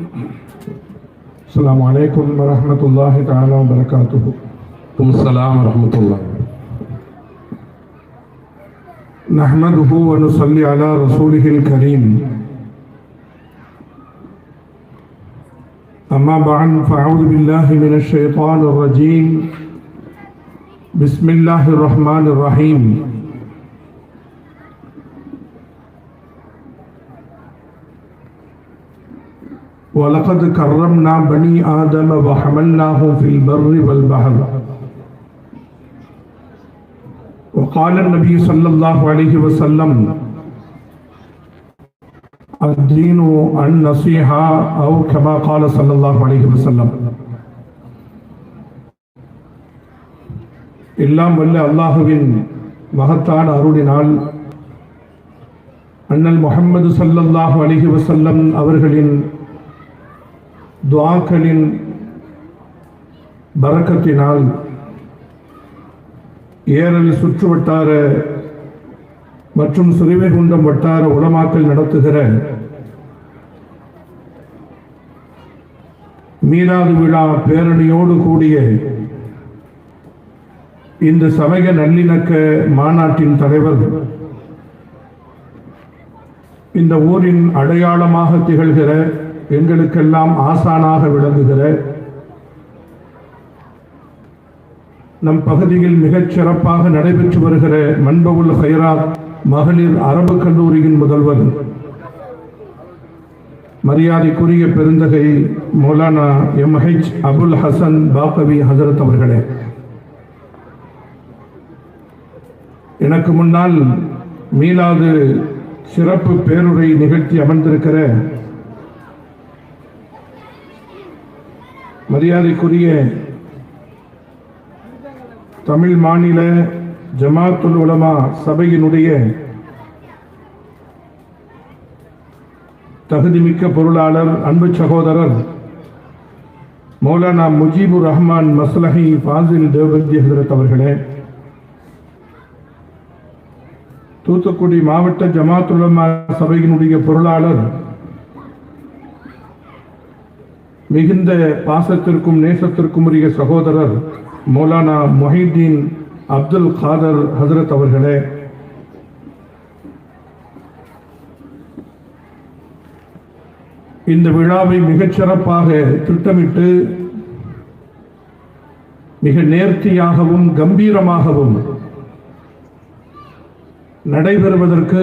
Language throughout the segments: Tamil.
السلام عليكم ورحمة الله تعالى وبركاته. السلام ورحمة الله. نحمده ونصلي على رسوله الكريم. أما بعد فأعوذ بالله من الشيطان الرجيم. بسم الله الرحمن الرحيم. وَلَقَدْ كَرَّمْنَا بَنِي آدَمَ وَحَمَلْنَاهُمْ فِي الْبَرِّ وَالْبَحْرِ. وقال النبي صلى الله عليه وسلم: الدين النصيحة أو كما قال صلى الله عليه وسلم. எல்லாம் வல்ல அல்லாஹுவின் மகத்தான அருளினால் அண்ணல் முஹம்மது ஸல்லல்லாஹு அலைஹி வஸல்லம் அவர்களின் துஆக்களின் பரக்கத்தினால் ஏரல் சுற்றுவட்டார மற்றும் சிறுவைகுண்டம் வட்டார உலமாக்கள் நடத்துகிற மீலாது விழா பேரணியோடு கூடிய இந்த சமய நல்லிணக்க மாநாட்டின் தலைவர், இந்த ஊரின் அடையாளமாக திகழ்கிற, எங்களுக்கெல்லாம் ஆசானாக விளங்குகிற, நம் பகுதியில் மிகச் சிறப்பாக நடைபெற்று வருகிற மன்பவுல் ஹைராத் மகளிர் அரபு கல்லூரியின் முதல்வர், மரியாதைக்குரிய பெருந்தகை மௌலானா MH அபுல் ஹசன் பாக்கவி ஹசரத் அவர்களே, எனக்கு முன்னால் மீலாது சிறப்பு பேருரை நிகழ்த்தி அமர்ந்திருக்கிற மரியாதைக்குரிய தமிழ் மாநில ஜமாத்துல் உலமா சபையினுடைய தகுதிமிக்க பொருளாளர், அன்பு சகோதரர் மௌலானா முஜீபுர் ரஹ்மான் மஸ்லஹி ஃபாசில் தேவபந்தி ஹஜரத் அவர்களே, தூத்துக்குடி மாவட்ட ஜமாத்துல் உலமா சபையினுடைய பொருளாளர், மிகுந்த பாசத்திற்கும் நேசத்திற்கும் உரிய சகோதரர் மௌலானா முஹிதீன் அப்துல் காதர் ஹசரத் அவர்களே, இந்த விழாவை மிகச் சிறப்பாக திட்டமிட்டு மிக நேர்த்தியாகவும் கம்பீரமாகவும் நடைபெறுவதற்கு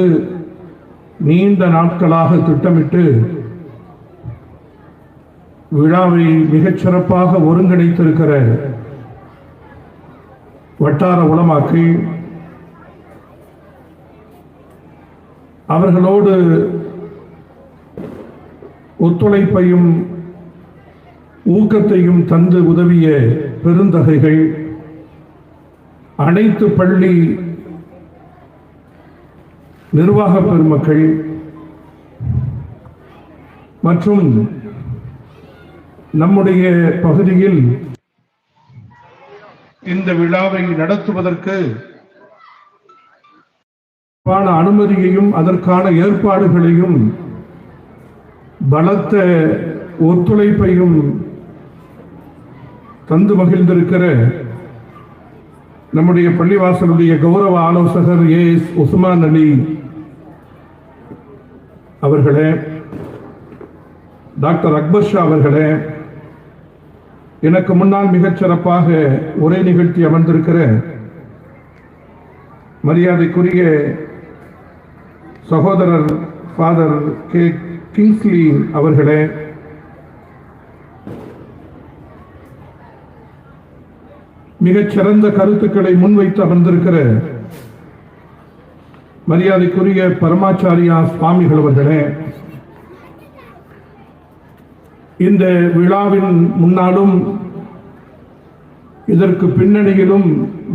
நீண்ட நாட்களாக திட்டமிட்டு விழாவை மிகச் சிறப்பாக ஒருங்கிணைத்திருக்கிற வட்டார உலமாக்கள், அவர்களோடு ஒத்துழைப்பையும் ஊக்கத்தையும் தந்து உதவிய பெருந்தகைகள், அனைத்து பள்ளி நிர்வாக பெருமக்கள் மற்றும் நம்முடைய பகுதியில் இந்த விழாவை நடத்துவதற்கு அனுமதியையும் அதற்கான ஏற்பாடுகளையும் பலத்த ஒத்துழைப்பையும் தந்து மகிழ்ந்திருக்கிற நம்முடைய பள்ளிவாசலுடைய கௌரவ ஆலோசகர் AS உஸ்மான் அலி அவர்களே, டாக்டர் அக்பர் ஷா அவர்களே, எனக்கு முன்னால் மிகச் சிறப்பாக உரை நிகழ்த்தி அமர்ந்திருக்கிற மரியாதைக்குரிய சகோதரர் ஃபாதர் K. கிங்ஸ்லி அவர்களே, மிகச் சிறந்த கருத்துக்களை முன்வைத்து அமர்ந்திருக்கிற மரியாதைக்குரிய பரமாச்சாரியா சுவாமிகள் அவர்களே, இந்த விழாவின் முன்னாலும் இதற்கு பின்னணியிலும்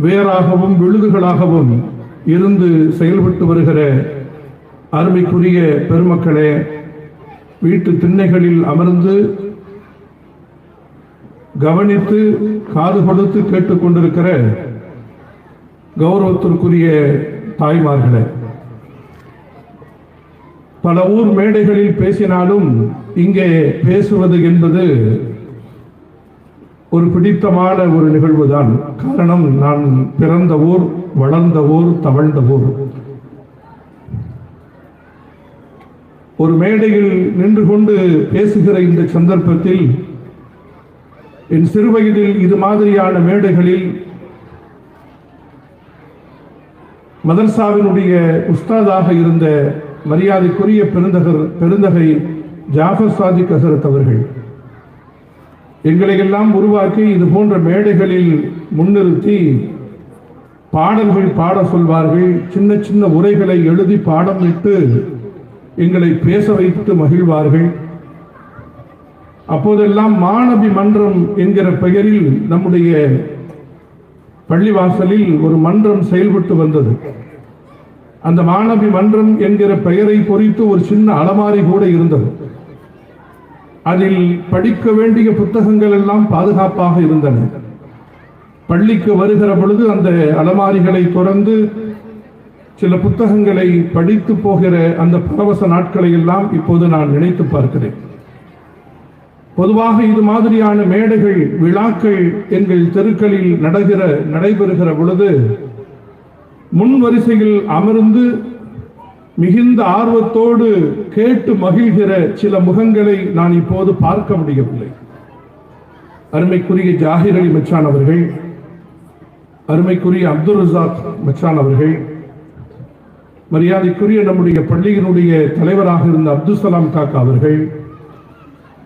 வேறாகவும் விழுதுகளாகவும் இருந்து செயல்பட்டு வருகிற அருமைக்குரிய பெருமக்களே, வீட்டு திண்ணைகளில் அமர்ந்து கவனித்து காது கொடுத்து கேட்டுக்கொண்டிருக்கிற கௌரவத்திற்குரிய தாய்மார்களே, பல ஊர் மேடைகளில் பேசினாலும் இங்கே பேசுவது என்பது ஒரு பிடித்தமான ஒரு நிகழ்வுதான். காரணம், நான் பிறந்த ஊர், வளர்ந்த ஊர், தவழ்ந்த ஊர். ஒரு மேடையில் நின்று கொண்டு பேசுகிற இந்த சந்தர்ப்பத்தில் என் சிறுவயதில் இது மாதிரியான மேடைகளில் மதர்சாவினுடைய உஸ்தாதாக இருந்த மரியாதைக்குரிய பெருந்தகை ஜாஃபர் சாதிக் ஹசரத் அவர்கள் எங்களை எல்லாம் உருவாக்கி இது போன்ற மேடைகளில் முன்னிறுத்தி பாடல்கள் பாட சொல்வார்கள். சின்ன சின்ன உரைகளை எழுதி பாடமிட்டு எங்களை பேச வைத்து மகிழ்வார்கள். அப்போதெல்லாம் மாணவி மன்றம் என்கிற பெயரில் நம்முடைய பள்ளிவாசலில் ஒரு மன்றம் செயல்பட்டு வந்தது. அந்த மாணவி மன்றம் என்கிற பெயரை பொறித்து ஒரு சின்ன அலமாரி கூட இருந்தது. அதில் படிக்க வேண்டிய புத்தகங்கள் எல்லாம் பாதுகாப்பாக இருந்தன. பள்ளிக்கு வருகிற பொழுது அந்த அலமாரிகளை திறந்து சில புத்தகங்களை படித்து போகிற அந்த பரவச நாட்களை எல்லாம் இப்போது நான் நினைத்து பார்க்கிறேன். பொதுவாக இது மாதிரியான மேடைகள், விழாக்கள் எங்கள் தெருக்களில் நடைபெறுகிற பொழுது முன் வரிசையில் அமர்ந்து மிகுந்த ஆர்வத்தோடு கேட்டு மகிழ்கிற சில முகங்களை நான் இப்போது பார்க்க முடியவில்லை. அருமைக்குரிய ஜாகிர் அலி மச்சான் அவர்கள், அருமைக்குரிய அப்துல் ரசாக் மச்சான் அவர்கள், மரியாதைக்குரிய நம்முடைய பள்ளியினுடைய தலைவராக இருந்த அப்துல் சலாம் காக்கா அவர்கள்,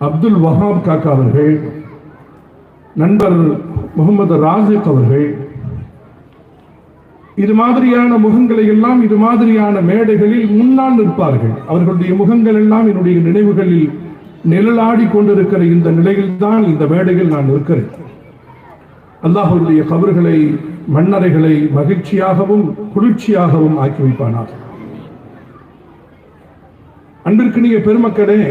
அப்துல் வஹாப் காக்கா அவர்கள், நண்பர் முகமது ராசிக் அவர்கள், இது மாதிரியான முகங்களை எல்லாம் இது மாதிரியான மேடைகளில் முன்னால் நிற்பார்கள். அவர்களுடைய முகங்கள் எல்லாம் என்னுடைய நினைவுகளில் நிழலாடி கொண்டிருக்கிற இந்த நிலையில்தான் இந்த மேடையில் நான் இருக்கிறேன். அல்லாஹ்வுடைய கபர்களை, மண்ணறைகளை மகிழ்ச்சியாகவும் குளிர்ச்சியாகவும் ஆக்கி வைப்பானார். அன்பிற்கினிய பெருமக்களே,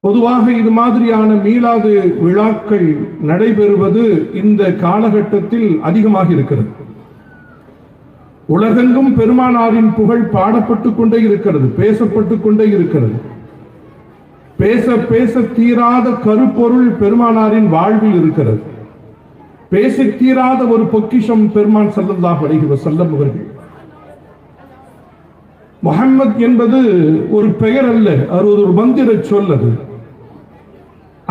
பொதுவாக இது மாதிரியான மீளாது விழாக்கள் நடைபெறுவது இந்த காலகட்டத்தில் அதிகமாக இருக்கிறது. உலகெங்கும் பெருமானாரின் புகழ் பாடப்பட்டுக் கொண்டே இருக்கிறது, பேசப்பட்டுக் கொண்டே இருக்கிறது. பேச பேச தீராத கருப்பொருள் பெருமானாரின் வாழ்வில் இருக்கிறது. பேச தீராத ஒரு பொக்கிஷம் பெருமான் ஸல்லல்லாஹு அலைஹி வஸல்லம் அவர்கள். முஹம்மத் என்பது ஒரு பெயர் அல்ல, அது ஒரு மந்திர சொல். அது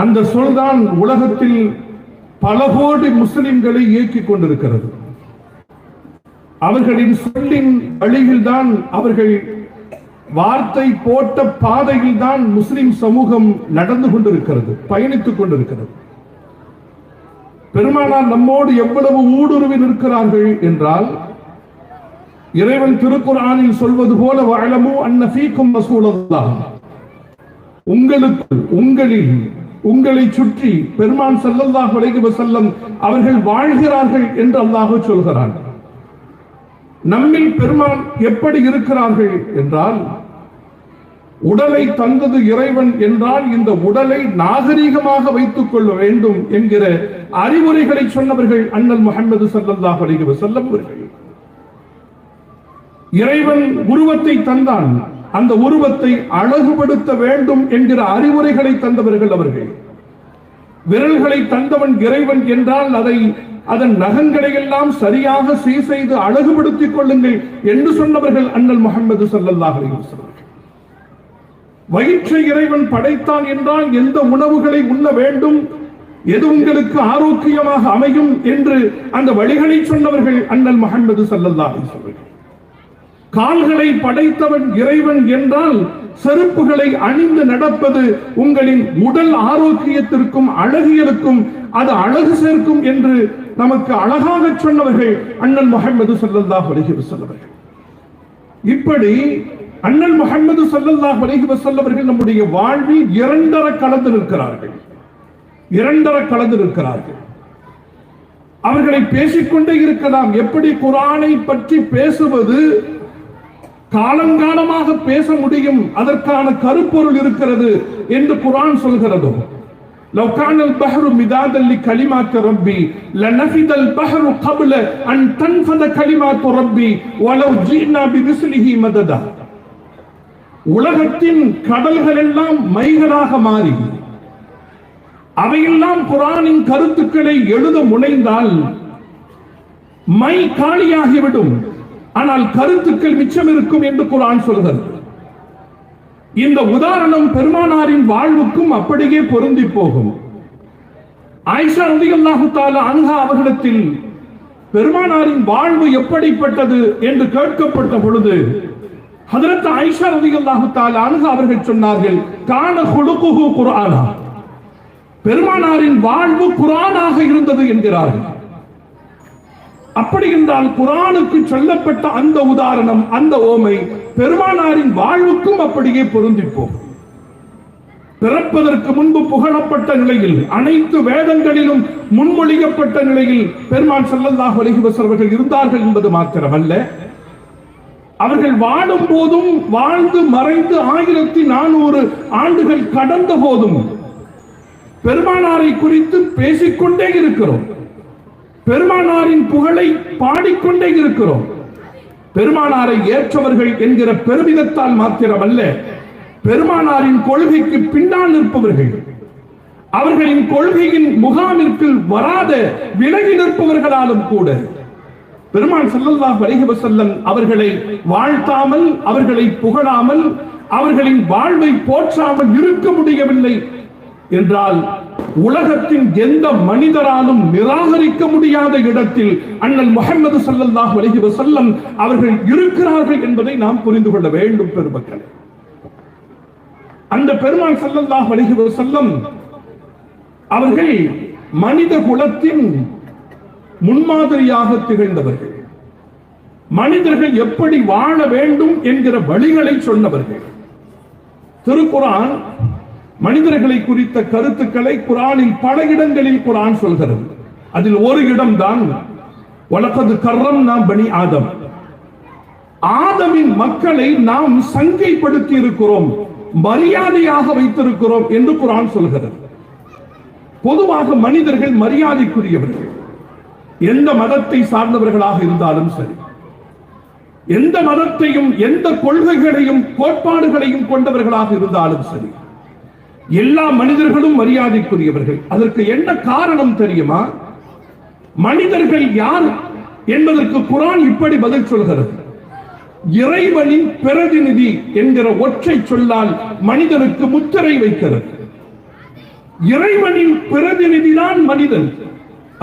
அந்த சொல்தான் உலகத்தில் பல கோடி முஸ்லிம்களை இயக்கிக் கொண்டிருக்கிறது. அவர்களின் சொல்லின் வழியில்தான், அவர்கள் வார்த்தை போட்ட பாதையில் தான் முஸ்லிம் சமூகம் நடந்து கொண்டிருக்கிறது, பயணித்துக் கொண்டிருக்கிறது. பெருமானார் நம்மோடு எவ்வளவு ஊடுருவி நிற்கிறார்கள் என்றால், இறைவன் திருக்குர்ஆனில் சொல்வது போல, வஅலமு அன்ன ஃபீக்கும் ரசூலல்லாஹ், உங்களில் உங்களை சுற்றி பெருமான் ஸல்லல்லாஹு அலைஹி வஸல்லம் அவர்கள் வாழ்கிறார்கள் என்று அல்லாஹ் சொல்கிறான். நம்மில் பெருமான் எப்படி இருக்கிறார்கள் என்றால், உடலை தந்தது இறைவன் என்றால் இந்த உடலை நாகரீகமாக வைத்துக் கொள்ள வேண்டும் என்கிற அறிவுரைகளை சொன்னவர்கள் அண்ணல் முஹம்மது ஸல்லல்லாஹு அலைஹி வஸல்லம் அவர்கள். இறைவன் உருவத்தை தந்தான், அந்த உருவத்தை அழகுபடுத்த வேண்டும் என்கிற அறிவுரைகளை தந்தவர்கள் அவர்கள். விரல்களை தந்தவன் இறைவன் என்றால் அதன் நகங்களை எல்லாம் சரியாக சீர் செய்து அழகுபடுத்திக் கொள்ளுங்கள் என்று சொன்னவர்கள் அண்ணல் முஹம்மது ஸல்லல்லாஹு அலைஹி வஸல்லம். வயிற்றை இறைவன் படைத்தான் என்றால் எந்த உணவுகளை உண்ண வேண்டும், எது உங்களுக்கு ஆரோக்கியமாக அமையும் என்று அந்த வழிகளை சொன்னவர்கள் அண்ணல் முஹம்மது ஸல்லல்லாஹு அலைஹி வஸல்லம். கால்களை படைத்தவன் இறைவன் என்றால் செருப்புகளை அணிந்து நடப்பது உங்களின் உடல் ஆரோக்கியத்திற்கும் அழகியலுக்கும் அது அழகு சேர்க்கும் என்று நமக்கு அழகாக சொன்னவர்கள் அண்ணல் முஹம்மது ஸல்லல்லாஹு அலைஹி வஸல்லம். இப்படி அண்ணல் முஹம்மது ஸல்லல்லாஹு அலைஹி வஸல்லம் அவர்கள் நம்முடைய வாழ்வில் இரண்டர கலந்து நிற்கிறார்கள். அவர்களை பேசிக்கொண்டே இருக்கலாம். எப்படி குர்ஆனை பற்றி பேசுவது காலங்காலமாக பேச முடியும், அதற்கான கருப்பொருள் இருக்கிறது என்று குர்ஆன் சொல்கிறது. لو كان البحر مدادا لكلمات ربي لنفد البحر قبل أن تنفد كلمات ربي ولو جئنا بمثله مددا. உலகத்தின் கடல்கள் எல்லாம் மைகளாக மாறி அவையெல்லாம் குர்ஆனின் கருத்துக்களை எழுத முனைந்தால் மை காலியாகிவிடும், ஆனால் கருத்துக்கள் மிச்சம் இருக்கும் என்று குர்ஆன் சொல்கிறது. இந்த உதாரணம் பெருமானாரின் வாழ்வுக்கும் அப்படியே பொருந்தி போகும். ஆயிஷா ரலியல்லாஹு தஆலா அன்ஹா அவர்களிடத்தில் பெருமானாரின் வாழ்வு எப்படிப்பட்டது என்று கேட்கப்பட்ட பொழுது ஹஜ்ரத் ஆயிஷா ரலியல்லாஹு தஆலா அன்ஹா அவர்கள் சொன்னார்கள், கான குலுகுஹு குர்ஆனா, பெருமானாரின் வாழ்வு குர்ஆனாக இருந்தது என்கிறார்கள். அப்படி என்றால் குர்ஆனுக்கு சொல்லப்பட்ட அந்த உதாரணம், அந்த ஓமை பெருமானாரின் வாழ்வுக்கும் அப்படியே பொருந்திப்போம். பிறப்பதற்கு முன்பு புகழப்பட்ட நிலையில், அனைத்து வேதங்களிலும் முன்மொழியப்பட்ட நிலையில் பெருமான் ஸல்லல்லாஹு அலைஹி வஸல்லம் அவர்கள் இருந்தார்கள் என்பது மாத்திரமல்ல, அவர்கள் வாழும் போதும் வாழ்ந்து மறைந்து 1400 ஆண்டுகள் கடந்த போதும் பெருமானாரை குறித்து பேசிக்கொண்டே இருக்கிறோம். பெருமானாரின் புகழை பாடிக்கொண்டே இருக்கிறோம். பெருமானாரை ஏற்றவர்கள் என்கிற பெருமிதத்தால் மாத்திரமல்ல, பெருமானாரின் கொள்கைக்கு பின்னால் நிற்பவர்கள், அவர்களின் கொள்கையின் முகாமிற்கு வராத விலகி நிற்பவர்களாலும் கூட பெருமான் ஸல்லல்லாஹு அலைஹி வஸல்லம் அவர்களை வாழ்த்தாமல், அவர்களை புகழாமல், அவர்களின் வாழ்வை போற்றாமல் இருக்க முடியவில்லை என்றால் உலகத்தின் எந்த மனிதராலும் நிராகரிக்க முடியாத இடத்தில் அண்ணல் முஹம்மது ஸல்லல்லாஹு அலைஹி வஸல்லம் அவர்கள் இருக்கிறார்கள் என்பதை நாம் புரிந்து கொள்ள வேண்டும் பெருமக்களே. அந்த பெருமான் ஸல்லல்லாஹு அலைஹி வஸல்லம் அவர்கள் மனித குலத்தின் முன்மாதிரியாக திகழ்ந்தவர்கள். மனிதர்கள் எப்படி வாழ வேண்டும் என்கிற வழிகளை சொன்னவர்கள். திருக்குர்ஆன் மனிதர்களை குறித்த கருத்துக்களை குர்ஆனில் பல இடங்களில் குர்ஆன் சொல்கிறது. அதில் ஒரு இடம்தான் வலகத் கர்ரம்னா பனி ஆதம், ஆதமின் மக்களை நாம் சங்கைப்படுத்தி இருக்கிறோம், மரியாதையாக வைத்திருக்கிறோம் என்று குர்ஆன் சொல்கிறது. பொதுவாக மனிதர்கள் மரியாதைக்குரியவர்கள், எந்த மதத்தை சார்ந்தவர்களாக இருந்தாலும் சரி, எந்த மதத்தையும் எந்த கொள்கைகளையும் கோட்பாடுகளையும் கொண்டவர்களாக இருந்தாலும் சரி, எல்லா மனிதர்களும் மரியாதைக்குரியவர்கள். அதற்கு என்ன காரணம் தெரியுமா? மனிதர்கள் யார் என்பதற்கு குர்ஆன் இப்படி பதில் சொல்கிறது. இறைவனின் பிரதிநிதி என்கிற ஒற்றை சொல்லால் மனிதனுக்கு முத்திரை வைக்கிறது. இறைவனின் பிரதிநிதிதான் மனிதன்.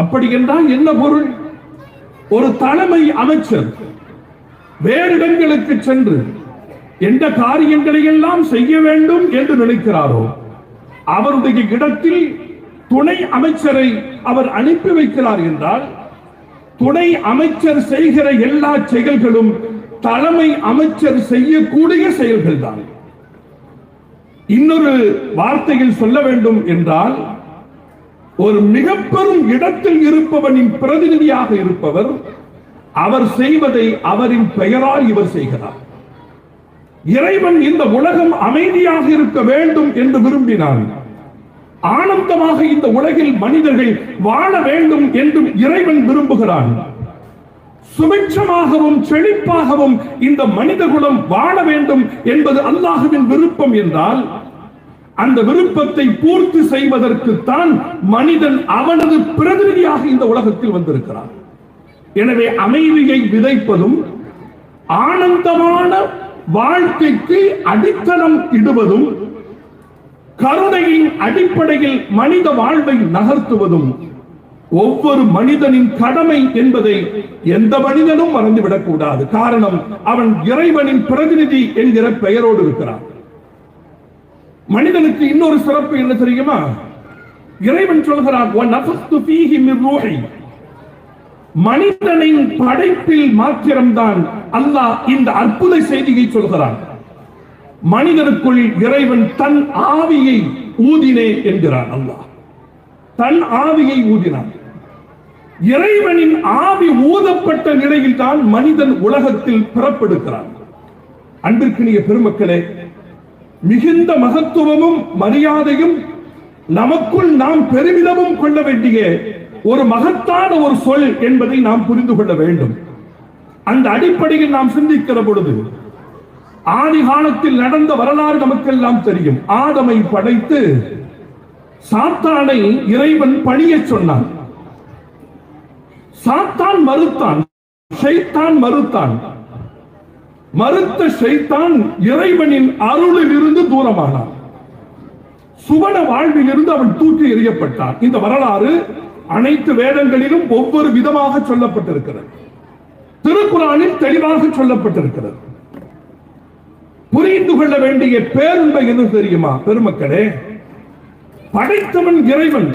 அப்படி என்றால் என்ன பொருள்? ஒரு தலைமை அமைச்சர் வேறு இடங்களுக்கு சென்று எந்த காரியங்களை எல்லாம் செய்ய வேண்டும் என்று நினைக்கிறாரோ அவருடைய இடத்தில் துணை அமைச்சரை அவர் அனுப்பி வைக்கிறார் என்றால், துணை அமைச்சர் செய்கிற எல்லா செயல்களும் தலைமை அமைச்சர் செய்யக்கூடிய செயல்கள் தான். இன்னொரு வார்த்தையில் சொல்ல வேண்டும் என்றால், ஒரு மிக பெரும் இடத்தில் இருப்பவனின் பிரதிநிதியாக இருப்பவர் அவர் செய்வதை அவரின் பெயரால் இவர் செய்கிறார். இறைவன் இந்த உலகம் அமைதியாக இருக்க வேண்டும் என்று விரும்பினான். ஆனந்தமாக இந்த உலகில் மனிதர்கள் வாழ வேண்டும் என்று இறைவன் விரும்புகிறான். சுபிட்சமாகவும் செழிப்பாகவும் இந்த மனித குலம் வாழ வேண்டும் என்பது அல்லாஹ்வின் விருப்பம் என்றால், அந்த விருப்பத்தை பூர்த்தி செய்வதற்குத்தான் மனிதன் அவனது பிரதிநிதியாக இந்த உலகத்தில் வந்திருக்கிறான். எனவே அமைதியை விதைப்பதும் ஆனந்தமான வாழ்க்கைக்கு அடித்தளம் இடுவதும் கருணையின் அடிப்படையில் மனித வாழ்வை நகர்த்துவதும் ஒவ்வொரு மனிதனின் கடமை என்பதை எந்த மனிதனும் மறந்துவிடக் கூடாது. காரணம், அவன் இறைவனின் பிரதிநிதி என்கிற பெயரோடு இருக்கிறான். மனிதனுக்கு இன்னொரு சிறப்பு என்ன தெரியுமா? இறைவன் சொல்கிறான், மனிதனின் படைப்பில் மாத்திரம்தான் அல்லாஹ் இந்த அற்புத செய்தியை சொல்கிறான். மனிதனுக்குள் இறைவன் தன் ஆவியை ஊதினே என்கிறான். அல்லாஹ் தன் ஆவியை ஊதினான். இறைவனின் ஆவி ஊதப்பட்ட நிலையில் தான் மனிதன் உலகத்தில் பிறப்பெடுக்கிறான். அன்பிற்கினிய பெருமக்களே, மிகுந்த மகத்துவமும் மரியாதையும் நமக்குள் நாம் பெருமிதமும் கொள்ள வேண்டிய ஒரு மகத்தான ஒரு சொல் என்பதை நாம் புரிந்து கொள்ள வேண்டும். அந்த அடிப்படையில் நாம் சிந்திக்கிற பொழுது ஆதி காலத்தில் நடந்த வரலாறு நமக்கெல்லாம் தெரியும். ஆதமை படைத்து சாத்தானை இறைவன் பணிய சொன்னான். சாத்தான் மறுத்தான், ஷைத்தான் மறுத்தான். மறுத்த ஷைத்தான் இறைவனின் அருளில் இருந்து தூரமானான். சுவன வாழ்வில் இருந்து அவன் தூக்கி எறியப்பட்டான். இந்த வரலாறு அனைத்து வேதங்களிலும் ஒவ்வொரு விதமாக சொல்லப்பட்டிருக்கிறது. திருக்குறானில் தெளிவாக சொல்லப்பட்டிருக்கிறது. புரிந்து கொள்ள வேண்டிய பேருண்மை எது தெரியுமா பெருமக்களே? படைத்தவன் இறைவன்.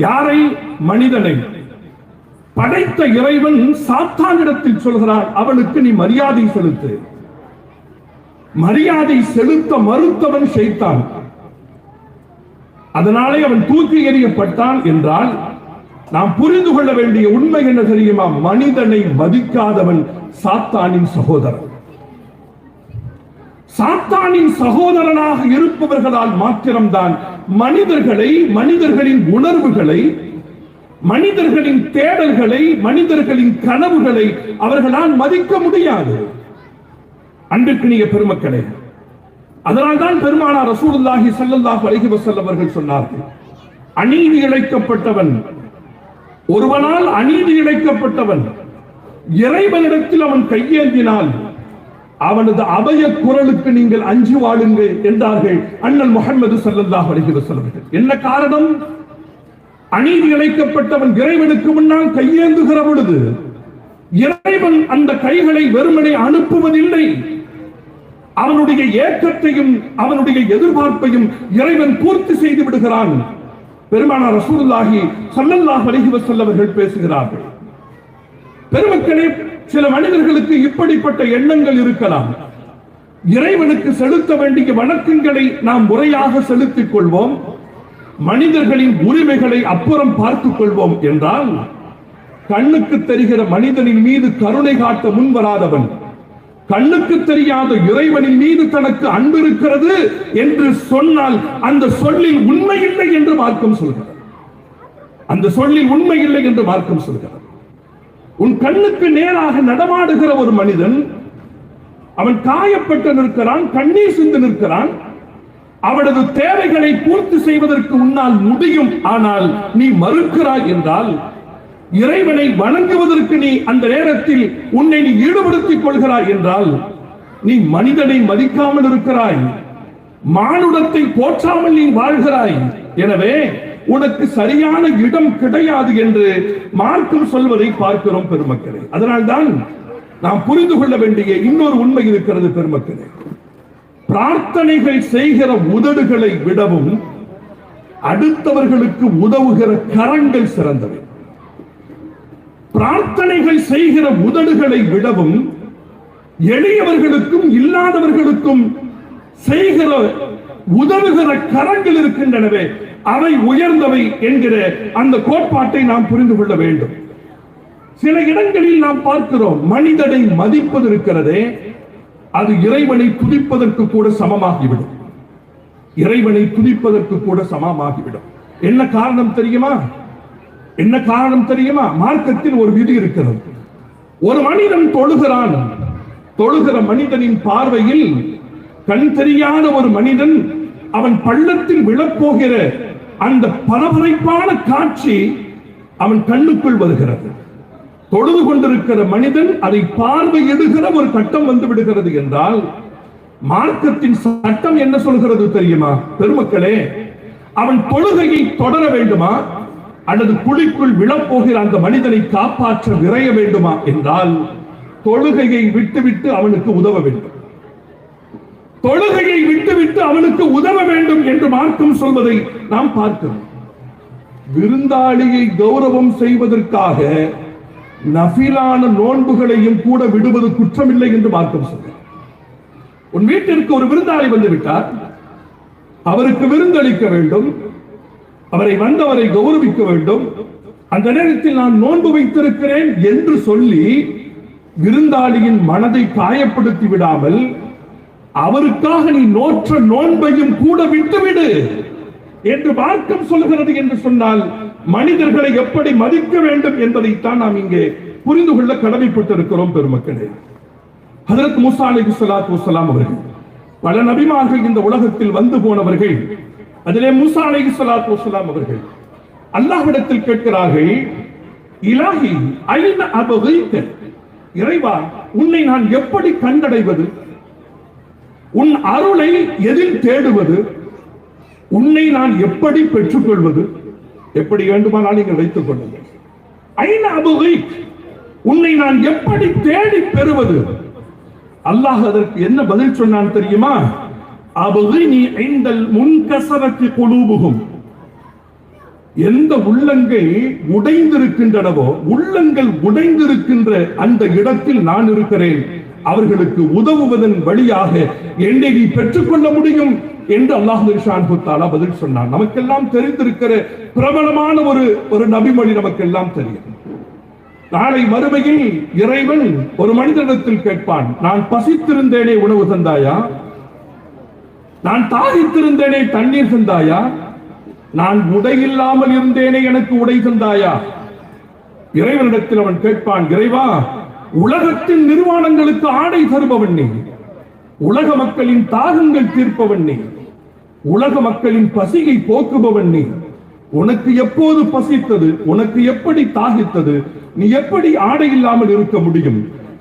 யாரை? மனிதனை. படைத்த இறைவன் சாத்தானிடத்தில் சொல்கிறான், அவனுக்கு நீ மரியாதை செலுத்து. மரியாதை செலுத்த மறுத்தவன் ஷைத்தான். அதனாலே அவன் தூக்கி எறியப்பட்டான் என்றால் நாம் புரிந்து கொள்ள வேண்டிய உண்மை என்ன தெரியுமா? மனிதனை மதிக்காதவன் சாத்தானின் சகோதரன். சாத்தானின் சகோதரனாக இருப்பவர்களால் மாத்திரம்தான் மனிதர்களை, மனிதர்களின் உணர்வுகளை, மனிதர்களின் தேடல்களை, மனிதர்களின் கனவுகளை அவர்களால் மதிக்க முடியாது. அன்பிற்கினிய பெருமக்களே, அதனால்தான் பெருமானார் ரசூலுல்லாஹி ஸல்லல்லாஹு அலைஹி வஸல்லம் அவர்கள் சொன்னார்கள், அநீதி இழைக்கப்பட்டவன், ஒருவனால் அநீதி இழைக்கப்பட்டவன் இறைவனிடத்தில் அவன் கையேந்தினால் அவனது அபய குரலுக்கு நீங்கள் அஞ்சி வாழுங்கள் என்றார்கள் அண்ணல் முஹம்மது ஸல்லல்லாஹு அலைஹி வஸல்லம். என்ன காரணம்? அநீதி இழைக்கப்பட்டவன் இறைவனுக்கு முன்னால் கையேந்துகிற பொழுது இறைவன் அந்த கைகளை வெறுமனே அனுப்புவதில்லை. அவனுடைய ஏக்கத்தையும் அவனுடைய எதிர்பார்ப்பையும் இறைவன் பூர்த்தி செய்து விடுகிறான். பெருமானார் ரசூலுல்லாஹி ஸல்லல்லாஹு அலைஹி வஸல்லம் அவர்கள் பேசுகிறார்கள், பெருமக்களே, சில மனிதர்களுக்கு இப்படிப்பட்ட எண்ணங்கள் இருக்கலாம். இறைவனுக்கு செலுத்த வேண்டிய வணக்கங்களை நாம் முறையாக செலுத்திக் கொள்வோம், மனிதர்களின் உரிமைகளை அப்புறம் பார்த்துக் கொள்வோம் என்றால், கண்ணுக்கு தெரிகிற மனிதனின் மீது கருணை காட்ட முன்வராதவன், கண்ணுக்கு தெரியாத இறைவனின் மீது தனக்கு அன்பு இருக்கிறது என்று சொன்னால் அந்த சொல்லில் உண்மை இல்லை என்று மார்க்கம் சொல்கிறது. அந்த சொல்லில் உண்மை இல்லை என்று மார்க்கம் சொல்கிறது. உன் கண்ணுக்கு நேராக நடமாடுகிற ஒரு மனிதன், அவன் காயப்பட்டு நிற்கிறான், கண்ணீர் சிந்து நிற்கிறான், அவனது தேவைகளை பூர்த்தி செய்வதற்கு உன்னால் முடியும், ஆனால் நீ மறுக்கிறாய் என்றால், இறைவனை வணங்குவதற்கு நீ அந்த நேரத்தில் உன்னை நீ ஈடுபடுத்திக் கொள்கிறாய் என்றால், நீ மனிதனை மதிக்காமல் இருக்கிறாய், மானுடத்தை போற்றாமல் நீ வாழ்கிறாய். எனவே உனக்கு சரியான இடம் கிடையாது என்று மார்க்கம் சொல்வதை பார்க்கிறோம் பெருமக்களே. அதனால்தான் நாம் புரிந்து கொள்ள வேண்டிய இன்னொரு உண்மை இருக்கிறது பெருமக்களே. பிரார்த்தனைகள் செய்கிற உதடுகளை விடவும் அடுத்தவர்களுக்கு உதவுகிற கரங்கள் சிறந்தவை. பிரார்த்தனைகள் செய்கிற உதடுகளை விடவும் எளியவர்களுக்கும் இல்லாதவர்களுக்கும் செய்கிற உதவுகிற கரங்கள் இருக்கின்றனவே, அவை உயர்ந்தவை என்கிற அந்த கோட்பாட்டை நாம் புரிந்து கொள்ள வேண்டும். சில இடங்களில் நாம் பார்க்கிறோம், மனிதனை மதிப்பது இருக்கிறதே, அது இறைவனை துதிப்பதற்கு கூட சமமாகிவிடும். இறைவனை துதிப்பதற்கு கூட சமமாகிவிடும். என்ன காரணம் தெரியுமா? என்ன காரணம் தெரியுமா? மார்க்கத்தில் ஒரு விதி இருக்கிறது. ஒரு மனிதன் தொழுகிறான், தொழுகிற மனிதனின் பார்வையில் கண் தெரியாத ஒரு மனிதன் அவன் பள்ளத்தில் விழப்போகிற அந்த பரபரப்பான காட்சி அவன் கண்ணுக்குள் வருகிறது. தொழுது கொண்டிருக்கிற மனிதன் அதை பார்வையிடுகிற ஒரு கட்டம் வந்து விடுகிறது என்றால், மார்க்கத்தின் சட்டம் என்ன சொல்கிறது தெரியுமா பெருமக்களே? அவன் தொழுகையை தொடர வேண்டுமா அல்லது குழிக்குள் விழப்போகிற அந்த மனிதனை காப்பாற்ற விரைய வேண்டுமா என்றால், தொழுகையை விட்டுவிட்டு அவனுக்கு உதவ வேண்டும். தொழுகையை விட்டுவிட்டு அவனுக்கு உதவ வேண்டும் என்று மார்க்கம் சொல்வதை நாம் பார்க்கிறோம். விருந்தாளியை கௌரவம் செய்வதற்காக நஃபிலான நோன்புகளையும் கூட விடுவது குற்றமில்லை என்று மார்க்கம் சொல்கிறது. உன் வீட்டிற்கு ஒரு விருந்தாளி வந்து விட்டார், அவருக்கு விருந்தளிக்க வேண்டும், அவரை வந்தவரை கௌரவிக்க வேண்டும். அந்த நேரத்தில் நான் நோன்பு வைத்திருக்கிறேன் என்று சொல்லி விருந்தாளியின் மனதை காயப்படுத்தி விடாமல் அவருக்காக நீ நோற்ற நோன்பையும் கூட விட்டுவிடு. என்று மார்க்கம் சொல்கிறது என்று சொன்னால் மனிதர்களை எப்படி மதிக்க வேண்டும் என்பதைத்தான் நாம் இங்கே புரிந்து கொள்ள கடமைப்பட்டிருக்கிறோம் பெருமக்களே. ஹஜ்ரத் மூசா அலைஹிஸ்ஸலாத்து வஸ்ஸலாம் அவர்கள் பல நபிமார்கள் இந்த உலகத்தில் வந்து போனவர்கள். அதிலே மூசா அலைஹிஸ்ஸலாத்து வஸ்ஸலாம் அவர்கள் அல்லாஹ்விடத்தில் கேட்கிறார்கள், இலாஹி ஐன அபகைத, இறைவா உன்னை நான் எப்படி கண்டடைவது, உன் அருளை எதில் தேடுவது, உன்னை நான் எப்படி பெற்றுக்கொள்வது, எப்படி வேண்டுமானால் நீங்கள் வைத்துக் கொள்ளுங்கள். ஐன அபகைத, உன்னை நான் எப்படி தேடி பெறுவது? அல்லாஹ் அதற்கு என்ன பதில் சொன்னான் தெரியுமா? அபகினி ஐந்தல் முன்கஸரத்தி குலூபுஹும், எந்த உள்ளங்கள் உடைந்திருக்கின்றனவோ, உள்ளங்கள் உடைந்திருக்கின்ற அந்த இடத்தில் நான் இருக்கிறேன், அவர்களுக்கு உதவுவதன் வழியாக என்னை நீ பெற்றுக்கொள்ள முடியும் என்று அல்லாஹ் சுப்ஹானஹு வ தஆலா பதில் சொன்னான். நமக்கெல்லாம் தெரிந்திருக்கிற பிரபலமான ஒரு நபிமொழி நமக்கெல்லாம் தெரியும். நாளை மறுமையில் இறைவன் ஒரு மனிதனிடத்தில் கேட்பான், நான் பசித்திருந்தேனே உணவு தந்தாயா, நான் தாகித்திருந்தேனே தண்ணீர் தந்தாயா, நான் உடையில்லாமல் இருந்தேனே எனக்கு உடை தந்தாயா? இறைவனிடத்தில் அவன் கேட்பான், இறைவா உலகத்தின் நிர்வாணங்களுக்கு ஆடை தருபவன் நீ, உலக மக்களின் தாகங்கள் தீர்ப்பவன் நீ, உலக மக்களின் பசியை போக்குபவன் நீ, உனக்கு எப்போது பசித்தது, உனக்கு எப்படி தாகித்தது, நீ எப்படி ஆடை இல்லாமல் இருக்க முடியும்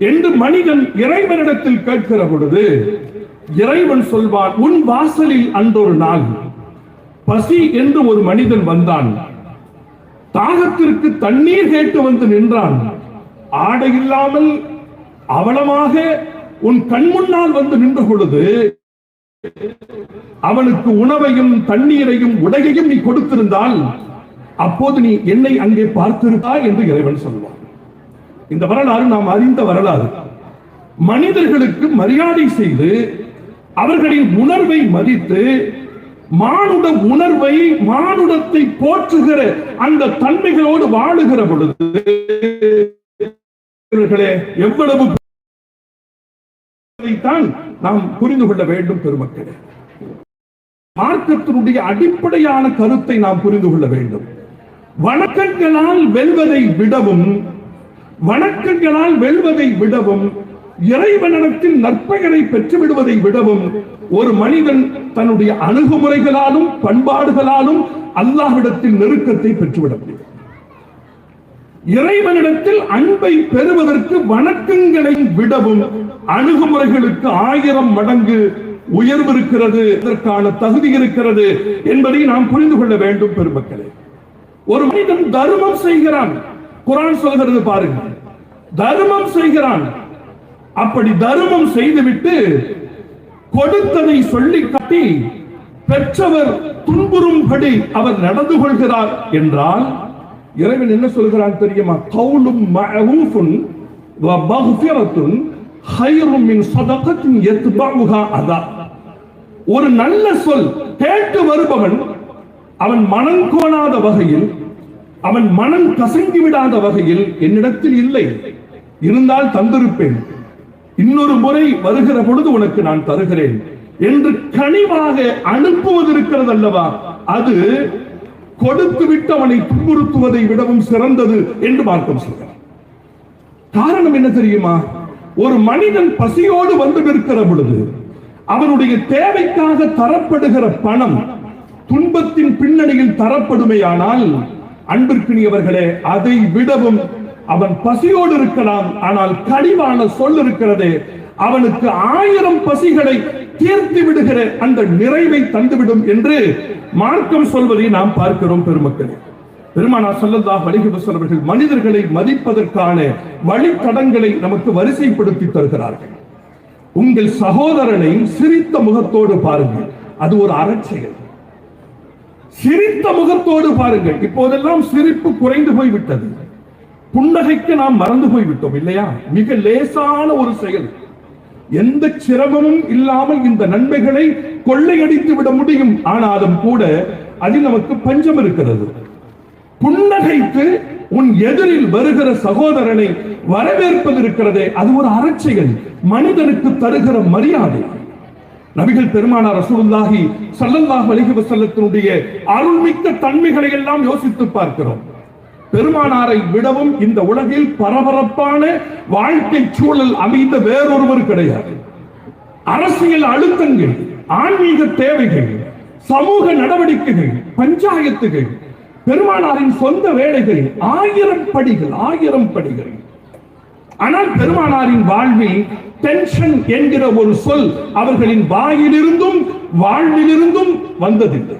என்று மனிதன் இறைவனிடத்தில் கேட்கிற பொழுது இறைவன் சொல்வான், உன் வாசலில் அன்றொரு நாள் பசி என்று ஒரு மனிதன் வந்தான், தாகத்திற்கு தண்ணீர் கேட்டு வந்து நின்றான், ஆடை இல்லாமல் அவலமாக உன் கண் முன்னால் வந்து நின்ற பொழுது அவனுக்கு உணவையும் தண்ணீரையும் உடையையும் நீ கொடுத்திருந்தால் அப்போது நீ என்னை அங்கே பார்த்திருப்பாய் என்று இறைவன் சொல்வான். இந்த வரலாறு நாம் அறிந்த வரலாறு. மனிதர்களுக்கு மரியாதை செய்து அவர்களின் உணர்வை மதித்து மானுட உணர்வை, மானுடத்தை போற்றுகிற அந்த தன்மைகளோடு வாழுகிற பொழுது எவ்வளவு நாம் புரிந்து கொள்ள வேண்டும் பெருமக்களே. மார்க்கத்தினுடைய அடிப்படையான கருத்தை நாம் புரிந்து கொள்ள வேண்டும். வணக்கங்களால் வெல்வதை விடவும், வணக்கங்களால் வெல்வதை விடவும், இறைவனிடத்தில் நற்பெயரை பெற்றுவிடுவதை விடவும் ஒரு மனிதன் தன்னுடைய அணுகுமுறைகளாலும் பண்பாடுகளாலும் அல்லாஹ்விடத்தில் நெருக்கத்தை பெற்றுவிட முடியும். இறைவனிடத்தில் அன்பை பெறுவதற்கு வணக்கங்களை விடவும் அணுகுமுறைகளுக்கு 1000 மடங்கு உயர்வு இருக்கிறது, இதற்கான தகுதி இருக்கிறது என்பதை நாம் புரிந்து கொள்ள வேண்டும் பெருமக்களே. ஒரு மனிதன் தர்மம் செய்கிறான், குர்ஆன் சொல்கிறது பாருங்கள், தர்மம் செய்கிறான். அப்படி தர்மம் செய்துவிட்டு கொடுத்ததை சொல்லி காட்டி பெற்றவர் துன்புறும்படி அவர் நடந்து கொள்கிறார் என்றால் இறைவன் என்ன சொல்கிறான் தெரியுமா? கௌலும் மஅரூஃபுன் வ மக்ஃபிரத்துன் கைரும் மின் ஸதகத்தின் யத்பஉஹா அதா. ஒரு நல்ல சொல் கேட்டு வருபவன் அவன் மனம் கோணாத வகையில், அவன் மனம் கசங்கி விடாத வகையில் என்னிடத்தில் இல்லை, இருந்தால் தந்திருப்பேன், இன்னொரு முறை வருகிற பொழுது உனக்கு நான் தருகிறேன் என்று கனிவாக அனுப்புவது இருக்கிறது அல்லவா, அது கொடுத்து விட்டு அவனை துன்புறுத்துவதை விடவும் சிறந்தது என்று மார்க்கம் சொல்கிறார். காரணம் என்ன தெரியுமா? ஒரு மனிதன் பசியோடு வந்து நிற்கிற பொழுது அவனுடைய தேவைக்காக தரப்படுகிற பணம் துன்பத்தின் பின்னணியில் தரப்படுமையானால், அன்பிற்கினியவர்களே, அதை விடவும் அவன் பசியோடு இருக்கலாம், ஆனால் கனிவான சொல் இருக்கிறதே அவனுக்கு 1000 பசிகளை தீர்த்து விடுகிற அந்த நிறைவை தந்துவிடும் என்று மார்க்கம் சொல்வதை நாம் பார்க்கிறோம் பெருமக்களே. பெருமானார் ஸல்லல்லாஹு அலைஹி வஸல்லம் அவர்கள் மனிதர்களை மதிப்பதற்கான வழித்தடங்களை நமக்கு வரிசைப்படுத்தி தருகிறார்கள். உங்கள் சகோதரனை சிரித்த முகத்தோடு பாருங்கள், அது ஒரு அறச்செயல். சிரித்த முகத்தோடு பாருங்கள். இப்போதெல்லாம் சிரிப்பு குறைந்து போய்விட்டது, புன்னகைக்கு நாம் மறந்து போய்விட்டோம் இல்லையா? மிக லேசான ஒரு செயல், எந்த சிரமமும் இல்லாமல் இந்த நன்மைகளை கொள்ளையடித்து விட முடியும். ஆனாலும் கூட அதில் நமக்கு பஞ்சம் இருக்கிறது. புன்னகைத்து உன் எதிரில் வருகிற சகோதரனை வரவேற்பது இருக்கிறதே, அது ஒரு அறச்செயல், மனிதனுக்கு தருகிற மரியாதை. நபிகள் பெருமானார் ரசூலுல்லாஹி ஸல்லல்லாஹு அலைஹி வஸல்லத்தினுடைய அருள்மிக்க தன்மைகளை எல்லாம் யோசித்து பார்க்கிறோம். பெருமானாரை விடவும் இந்த உலகில் பரபரப்பான வாழ்க்கை சூழல் அமைந்த வேறொருவர் கிடையாது. அரசியல் அழுத்தங்கள், ஆன்மீக தேவைகள், சமூக நடவடிக்கைகள், பஞ்சாயத்துகள், பெருமானாரின் சொந்த வேலைகள், ஆயிரம் படிகள். ஆனால் பெருமானாரின் வாழ்வில் டென்ஷன் என்கிற ஒரு சொல் அவர்களின் வாயிலிருந்தும் வாழ்விலிருந்தும் வந்ததில்லை.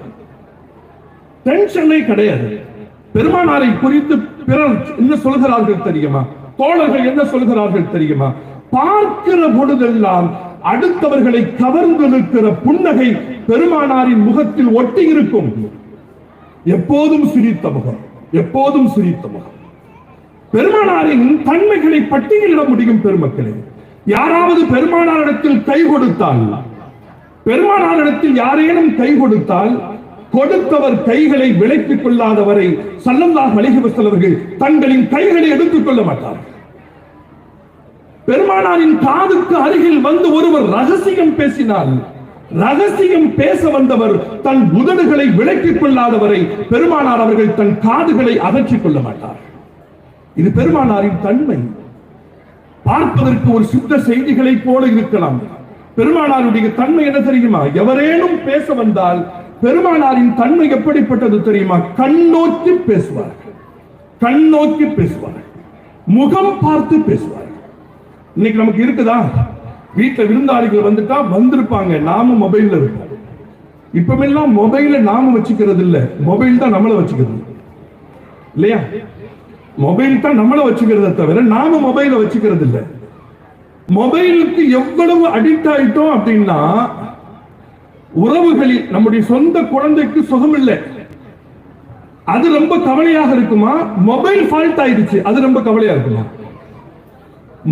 டென்ஷனே கிடையாது. பெருமானாரை குறித்து பிறர் என்ன சொல்கிறார்கள் தெரியுமா? தோழர்கள் என்ன சொல்கிறார்கள் தெரியுமா? பார்க்கிற பொழுதெல்லாம் அடுத்தவர்களை கவர்ந்து நிற்கிற புன்னகை பெருமானாரின் முகத்தில் ஒட்டி இருக்கும். எப்போதும் சிரித்த முகம். பெருமானாரின் தன்மைகளை பட்டியலிட முடியும் பெருமக்களே. யாராவது பெருமானாரிடத்தில் கை கொடுத்தால், பெருமானாரிடத்தில் யாரேனும் கை கொடுத்தால், கொடுத்தவர் கைகளை விலக்கிக் கொள்ளாதவரை ஸல்லல்லாஹு அலைஹி வஸல்லம் அவர்கள் தங்களின் கைகளை எடுத்துக் கொள்ள மாட்டார்கள். பெருமானாரின் காதுக்கு அருகில் வந்து ஒருவர் ரகசியம் பேசினால், ரகசியம் பேச வந்தவர் தன் உதடுகளை விலக்கிக் கொள்ளாதவரை பெருமானார் அவர்கள் தன் காதுகளை அகற்றிக் கொள்ள மாட்டார். இது பெருமானாரின் தன்மை. பார்ப்பதற்கு ஒரு சுத்த செய்திகளை போல இருக்கலாம். பெருமானாருடைய தன்மை என்ன தெரியுமா? எவரேனும் பேச வந்தால் பெருமானாரின் தன்மை எப்படிப்பட்டது தெரியுமா? கண்ணோக்கி பேசுவார், முகம் பார்த்து பேசுவார். இன்னைக்கு நமக்கு இருக்குதா? வீட்டுல விருந்தாளிகள் வந்துட்டா வந்திருப்பாங்க, நாம மொபைல்ல இருப்போம். இப்பமெல்லாம் மொபைல நாம வச்சுக்கிறது இல்ல, மொபைல் தான் நம்மள வச்சுக்கிறது இல்லையா? மொபைல் தான் நம்மள வச்சுக்கிறத தவிர நாம மொபைல வச்சுக்கிறது இல்ல. மொபைலுக்கு எவ்வளவு அடிக்ட் ஆயிட்டோம் அப்படின்னா, உறவுகளில் நம்முடைய சொந்த குழந்தைக்கு சுகம் இல்லை, அது ரொம்ப கவலையாக இருக்குமா? மொபைல் ஃபால்ட் ஆயிடுச்சு, அது ரொம்ப கவலையா இருக்குமா?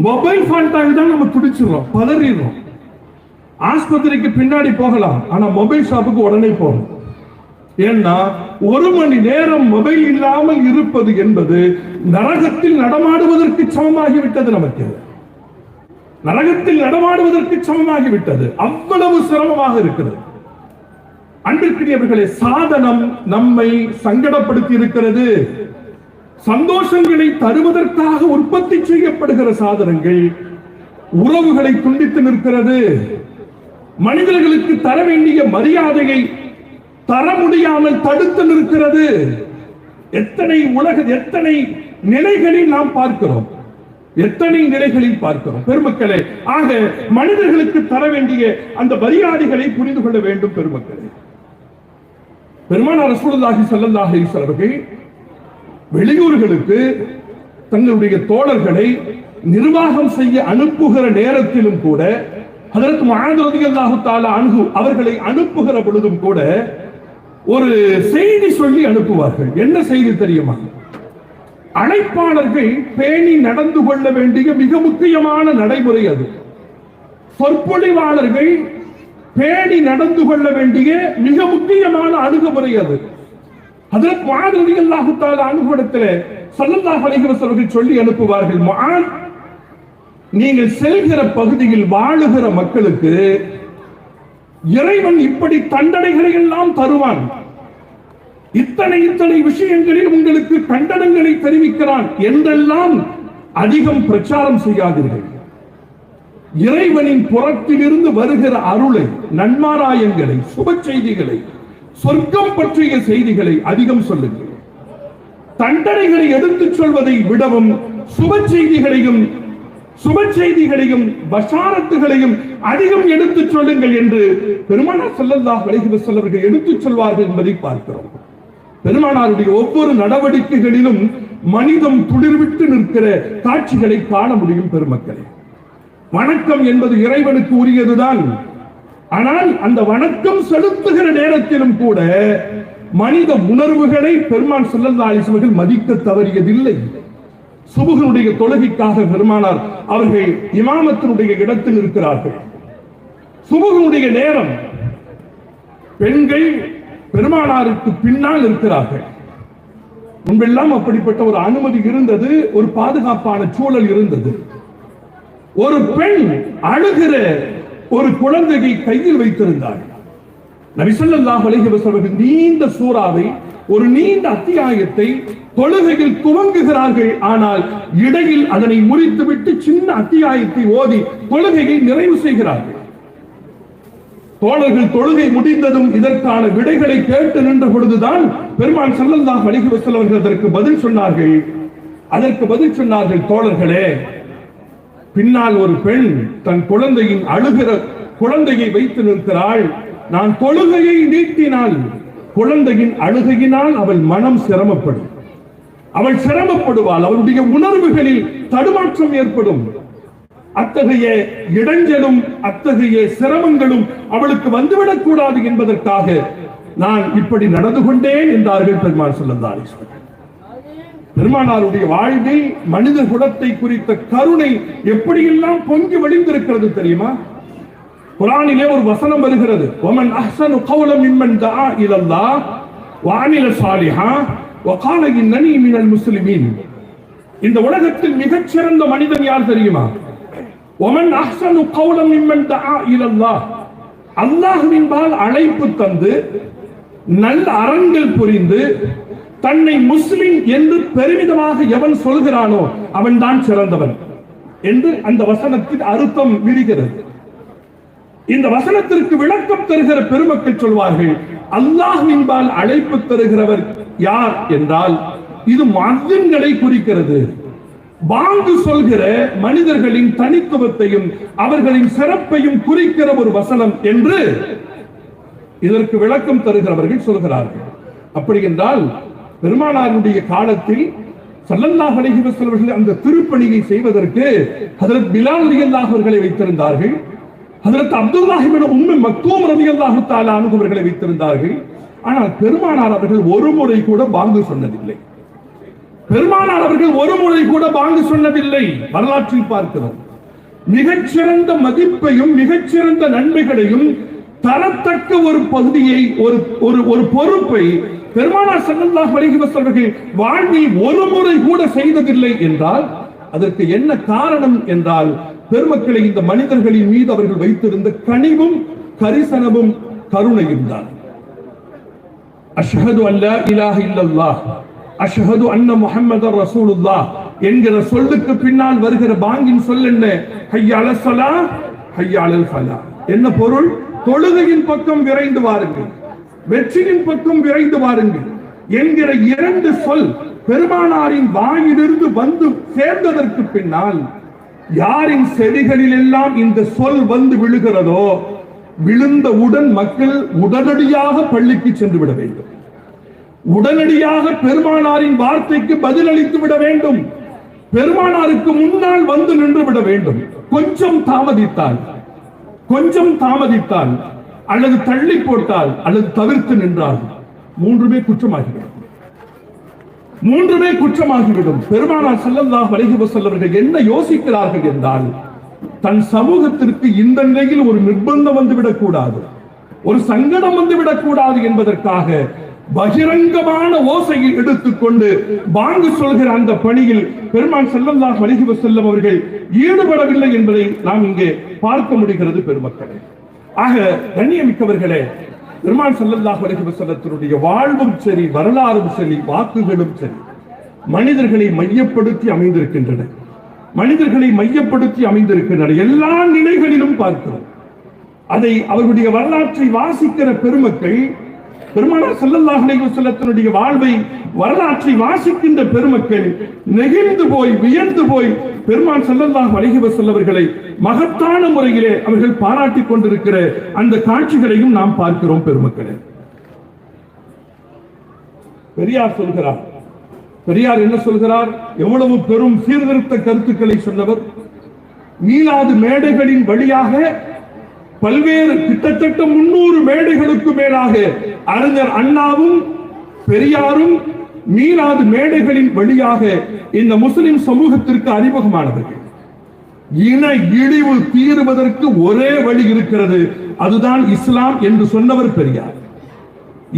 மொபைல் ஃபால்ட் ஆகிதான் நம்ம துடிச்சிடறோம், பதறிடுறோம். ஆஸ்பத்திரிக்கு பின்னாடி போகலாம், ஆனா மொபைல் ஷாப்புக்கு உடனே போகணும். ஏன்னா 1 மணி நேரம் மொபைல் இல்லாமல் இருப்பது என்பது நரகத்தில் நடமாடுவதற்கு சமமாகிவிட்டது. நமக்கு நரகத்தில் நடமாடுவதற்கு சமமாகிவிட்டது. அவ்வளவு சிரமமாக இருக்கிறது. அன்பிற்குரியவர்களே, சாதனம் நம்மை சங்கடப்படுத்தி இருக்கிறது. சந்தோஷங்களை தருவதற்காக உற்பத்தி செய்யப்படுகிற சாதனங்கள் உறவுகளை துண்டித்து நிற்கிறது. மனிதர்களுக்கு தர வேண்டிய மரியாதையை தர முடியாமல் தடுத்து நிற்கிறது. எத்தனை நிலைகளில் நாம் பார்க்கிறோம், பெருமக்களே. ஆக மனிதர்களுக்கு தர வேண்டிய அந்த மரியாதைகளை புரிந்து கொள்ள வேண்டும் பெருமக்களே. பெருமானார் ரசூலுல்லாஹி ஸல்லல்லாஹு அலைஹி வஸல்லம் அவர்கள் வெளியூர்களுக்கு தங்களுடைய தோழர்களை நிர்வாகம் செய்ய அனுப்புகிற நேரத்திலும் கூட, ஹஜ்ரத் முஆத் ரலியல்லாஹு தஆலா அன்ஹு அவர்களை அனுப்புகிற பொழுதும் கூட ஒரு செய்தி சொல்லி அனுப்புவார்கள். என்ன செய்தி தெரியுமா? அழைப்பாளர்கள் பேணி நடந்து கொள்ள வேண்டிய மிக முக்கியமான நடைமுறை அது. சொற்பொழிவாளர்கள் பேணி நடந்து கொள்ள வேண்டிய மிக முக்கியமான அணுகுமுறை அது. ஹஜ்ரத் முஆத் ரலியல்லாஹு தஆலா அன்ஹுவிடத்திலே ஸல்லல்லாஹு அலைஹி வஸல்லம் சொல்லி அனுப்புவார்கள், முஆத், நீங்கள் செல்கிற பகுதியில் வாழுகிற மக்களுக்கு இறைவன் இப்படி தண்டனைகளை எல்லாம் தருவான், இத்தனை விஷயங்களில் உங்களுக்கு கண்டனங்களை தெரிவிக்கிறான் என்றெல்லாம் அதிகம் பிரச்சாரம் செய்யாதீர்கள். இறைவனின் புறத்திலிருந்து வருகிற அருளை, நன்மாராயங்களை, சுப செய்திகளை, சொர்க்கம் பற்றிய செய்திகளை அதிகம் சொல்லுங்கள். தண்டனைகளை எடுத்துச் சொல்வதை விடவும் சுப செய்திகளையும் பஷாரத்துகளையும் அதிகம் எடுத்துச் சொல்லுங்கள் என்று பெருமானார் ஸல்லல்லாஹு அலைஹி வஸல்லம் அவர்கள் எடுத்துச் சொல்வார்கள் என்பதை பார்க்கிறோம். பெருமானாருடைய ஒவ்வொரு நடவடிக்கைகளிலும் மனிதம் துளிர்விட்டு நிற்கிற காட்சிகளை காண முடியும் பெருமக்களே. வணக்கம் என்பது இறைவனுக்கு உரியதுதான். ஆனால் அந்த வணக்கம் செலுத்துகிற நேரத்திலும் கூட மனித உணர்வுகளை பெருமான் ஸல்லல்லாஹு அலைஹி வஸல்லம் அவர்கள் மதிக்க தவறியதில்லை. சுபுகனுடைய தொழுகைக்காக பெருமானார் அவர்கள் இமாமத்தினுடைய இடத்தில் இருக்கிறார்கள். சுபுகனுடைய நேரம், பெண்கள் பெருமானாருக்கு பின்னால் இருக்கிறார்கள். முன்பெல்லாம் அப்படிப்பட்ட ஒரு அனுமதி இருந்தது, ஒரு பாதுகாப்பான சூழல் இருந்தது. ஒரு பெண் அழுகிற ஒரு குழந்தையை கையில் வைத்திருந்தார். நபி ஸல்லல்லாஹு அலைஹி வஸல்லம் நீண்ட சூறாவை, ஒரு நீண்ட அத்தியாயத்தை தொழுகையில் துவங்குகிறார்கள். ஆனால் இடையில் அதனை முறித்துவிட்டு சின்ன அத்தியாயத்தை ஓதி தொழுகையை நிறைவு செய்கிறார்கள். தோழர்கள் தொழுகை முடிந்ததும் இதற்கான விடைகளை கேட்டு நின்ற பொழுதுதான் பெருமான் ஸல்லல்லாஹு அலைஹி வஸல்லம் அவர்கள் அதற்கு பதில் சொன்னார்கள், தோழர்களே, பின்னால் ஒரு பெண் தன் குழந்தையின் அழுகிற குழந்தையை வைத்து நிற்கிறாள். நான் தொழுகையை நீட்டினால் குழந்தையின் அழுகையினால் அவள் மனம் சிரமப்படும், அவள் சிரமப்படுவாள், அவளுடைய உணர்வுகளில் தடுமாற்றம் ஏற்படும். அத்தகைய இடைஞ்சலும் அத்தகைய சிரமங்களும் அவளுக்கு வந்துவிடக் கூடாது என்பதற்காக நான் இப்படி நடந்து கொண்டேன் என்றார்கள் பெருமான் ஸல்லல்லாஹு அலைஹி வஸல்லம். பெருமானாருடைய வாழ்வில் மனித குலத்தை குறித்த கருணை எப்படியெல்லாம் பொங்கி வழிந்திருக்கிறது தெரியுமா? குர்ஆனிலே ஒரு வசனம் வருகிறது, வமன் அஹ்ஸனு கௌலன் மிம்மன் தஆ இலல்லாஹ் வஅமில ஸாலிஹா வகால இன்னனி மினல் முஸ்லிமீன். இந்த உலகத்தில் மிகச் சிறந்த மனிதன் யார் தெரியுமா? வமன் அஹ்ஸனு கௌலன் மிம்மன் தஆ இலல்லாஹ், அல்லாஹ்வின்பால் அழைப்பு தந்து நல்ல அறங்கள் புரிந்து தன்னை முஸ்லிம் என்று பெருமிதமாக எவன் சொல்கிறானோ அவன் தான் சிறந்தவன் என்று அந்த வசனத்தின் அர்த்தம் விரிகிறது. இந்த வசனத்திற்கு விளக்கம் தருகிற பெருமக்கள் சொல்வார்கள், அல்லாஹ்வின்பால் அழைப்பு தருகிறவர் யார் என்றால் இது முஅத்தின்களை குறிக்கிறது. பாங்கு சொல்கிற மனிதர்களின் தனித்துவத்தையும் அவர்களின் சிறப்பையும் குறிக்கிற ஒரு வசனம் என்று இதற்கு விளக்கம் தருகிறவர்கள் சொல்கிறார்கள். அப்படி என்றால் பெருமானாருடைய காலத்தில் ஸல்லல்லாஹு அலைஹி வஸல்லம் அவர்கள் அந்த திருப்பணியை செய்வதற்கு ஹஜ்ரத் பிலால் ரலியல்லாஹு அவர்களை வைத்திருந்தார்கள். ஹஜ்ரத் அப்துல்லாஹ் இப்னு உம்மு மக்தூம் ரலியல்லாஹு தஆலா அன்ஹு அவர்களை வைத்திருந்தார்கள். ஆனால் பெருமானார் அவர்கள் ஒரு முறை கூட பாங்கு சொன்னதில்லை. பெருமானார் அவர்கள் ஒரு முறை கூட பாங்கு சொன்னதில்லை. வரலாற்றில் பார்க்கிறோம். மிகச்சிறந்த மதிப்பையும் மிகச்சிறந்த நன்மைகளையும் தரத்தக்க ஒரு பகுதியை, ஒரு பொறுப்பை பெருமானார் ஸல்லல்லாஹு அலைஹி வஸல்லம் அவர்கள் வாழ்வில் ஒரு முறை கூட செய்ததில்லை என்றால் அதற்கு என்ன காரணம் என்றால் பெருமக்களை இந்த மனிதர்களின் மீது அவர்கள் வைத்திருந்த கனிவும் கரிசனமும் கருணையும் தான். அஷ்ஹது அல்லா இலாஹ இல்லல்லாஹ் அஷ்ஹது அன்ன முஹம்மதர் ரசூலுல்லாஹ் என்கிற சொல்லுக்கு பின்னால் வருகிற பாங்கின் சொல் என்ன? ஹய்ய அலஸ் ஸலாஹ் ஹய்ய அலல் ஃபலாஹ். என்ன பொருள்? தொழுகையின் பக்கம் விரைந்து வாருங்கள், வெற்றியின் பக்கம் விரைந்து வாருங்கள் என்கிற இரண்டு சொல் பெருமானாரின் வாயிலிருந்து வந்து சேர்ந்ததற்கு பின்னால் யாரின் செவிகளில் எல்லாம் இந்த சொல் வந்து விழுகிறதோ விழுந்தவுடன் மக்கள் உடனடியாக பள்ளிக்கு சென்று விட வேண்டும், உடனடியாக பெருமானாரின் வார்த்தைக்கு பதிலளித்து விட வேண்டும், பெருமானாருக்கு முன்னால் வந்து நின்று விட வேண்டும். கொஞ்சம் தாமதித்தால் அல்லது தள்ளி போட்டால் அல்லது தவிர்த்து நின்றால் மூன்றுமே குற்றமாகிவிடும். பெருமானார் ஸல்லல்லாஹு அலைஹி வஸல்லம் அவர்கள் என்ன யோசிக்கிறார்கள் என்றால் தன் சமூகத்திற்கு இந்த நிலையில் ஒரு நிர்பந்தம் வந்துவிடக் கூடாது, ஒரு சங்கடம் வந்துவிடக் கூடாது என்பதற்காக பகிரங்கமான ஓசையை எடுத்துக்கொண்டு பாங்கு சொல்கிற அந்த பணியில் பெருமான் ஸல்லல்லாஹு அலைஹி வஸல்லம் அவர்கள் ஈடுபடவில்லை என்பதை நாம் இங்கே பார்க்க முடிகிறது பெருமக்களே. ஆக கண்ணியமிக்கவர்களே, பெருமான் ஸல்லல்லாஹு அலைஹி வஸல்லத்தினுடைய வாழ்வும் சரி, வரலாறும் சரி, வாக்குகளும் சரி மனிதர்களை மையப்படுத்தி அமைந்திருக்கின்றன. எல்லா நிலைகளிலும் பார்க்கிறோம். அதை அவர்களுடைய வரலாற்றை வாசிக்கிற பெருமக்கள், பெருமானார் ஸல்லல்லாஹு அலைஹி வஸல்லத்தினுடைய வாழ்வை வரலாற்றை வாசிக்கின்ற பெருமக்கள் நெகிழ்ந்து போய் வியந்து போய் பெருமான் ஸல்லல்லாஹு அலைஹி வஸல்லம் அவர்களை மகத்தான முறையிலே அவர்கள் பாராட்டிக் கொண்டிருக்கிற அந்த காட்சிகளையும் நாம் பார்க்கிறோம் பெருமக்களே. பெரியார் என்ன சொல்கிறார்? எவ்வளவு பெரும் சீர்திருத்த கருத்துக்களை சொன்னவர். மீளாது மேடைகளின் வழியாக பல்வேறு கிட்டத்தட்ட 300 மேடைகளுக்கு மேலாக அறிஞர் அண்ணாவும் பெரியாரும் மீளாது மேடைகளின் வழியாக இந்த முஸ்லிம் சமூகத்திற்கு அறிமுகமானவர்கள். இன இழிவு தீர்வதற்கு ஒரே வழி இருக்கிறது, அதுதான் இஸ்லாம் என்று சொன்னவர் பெரியார்.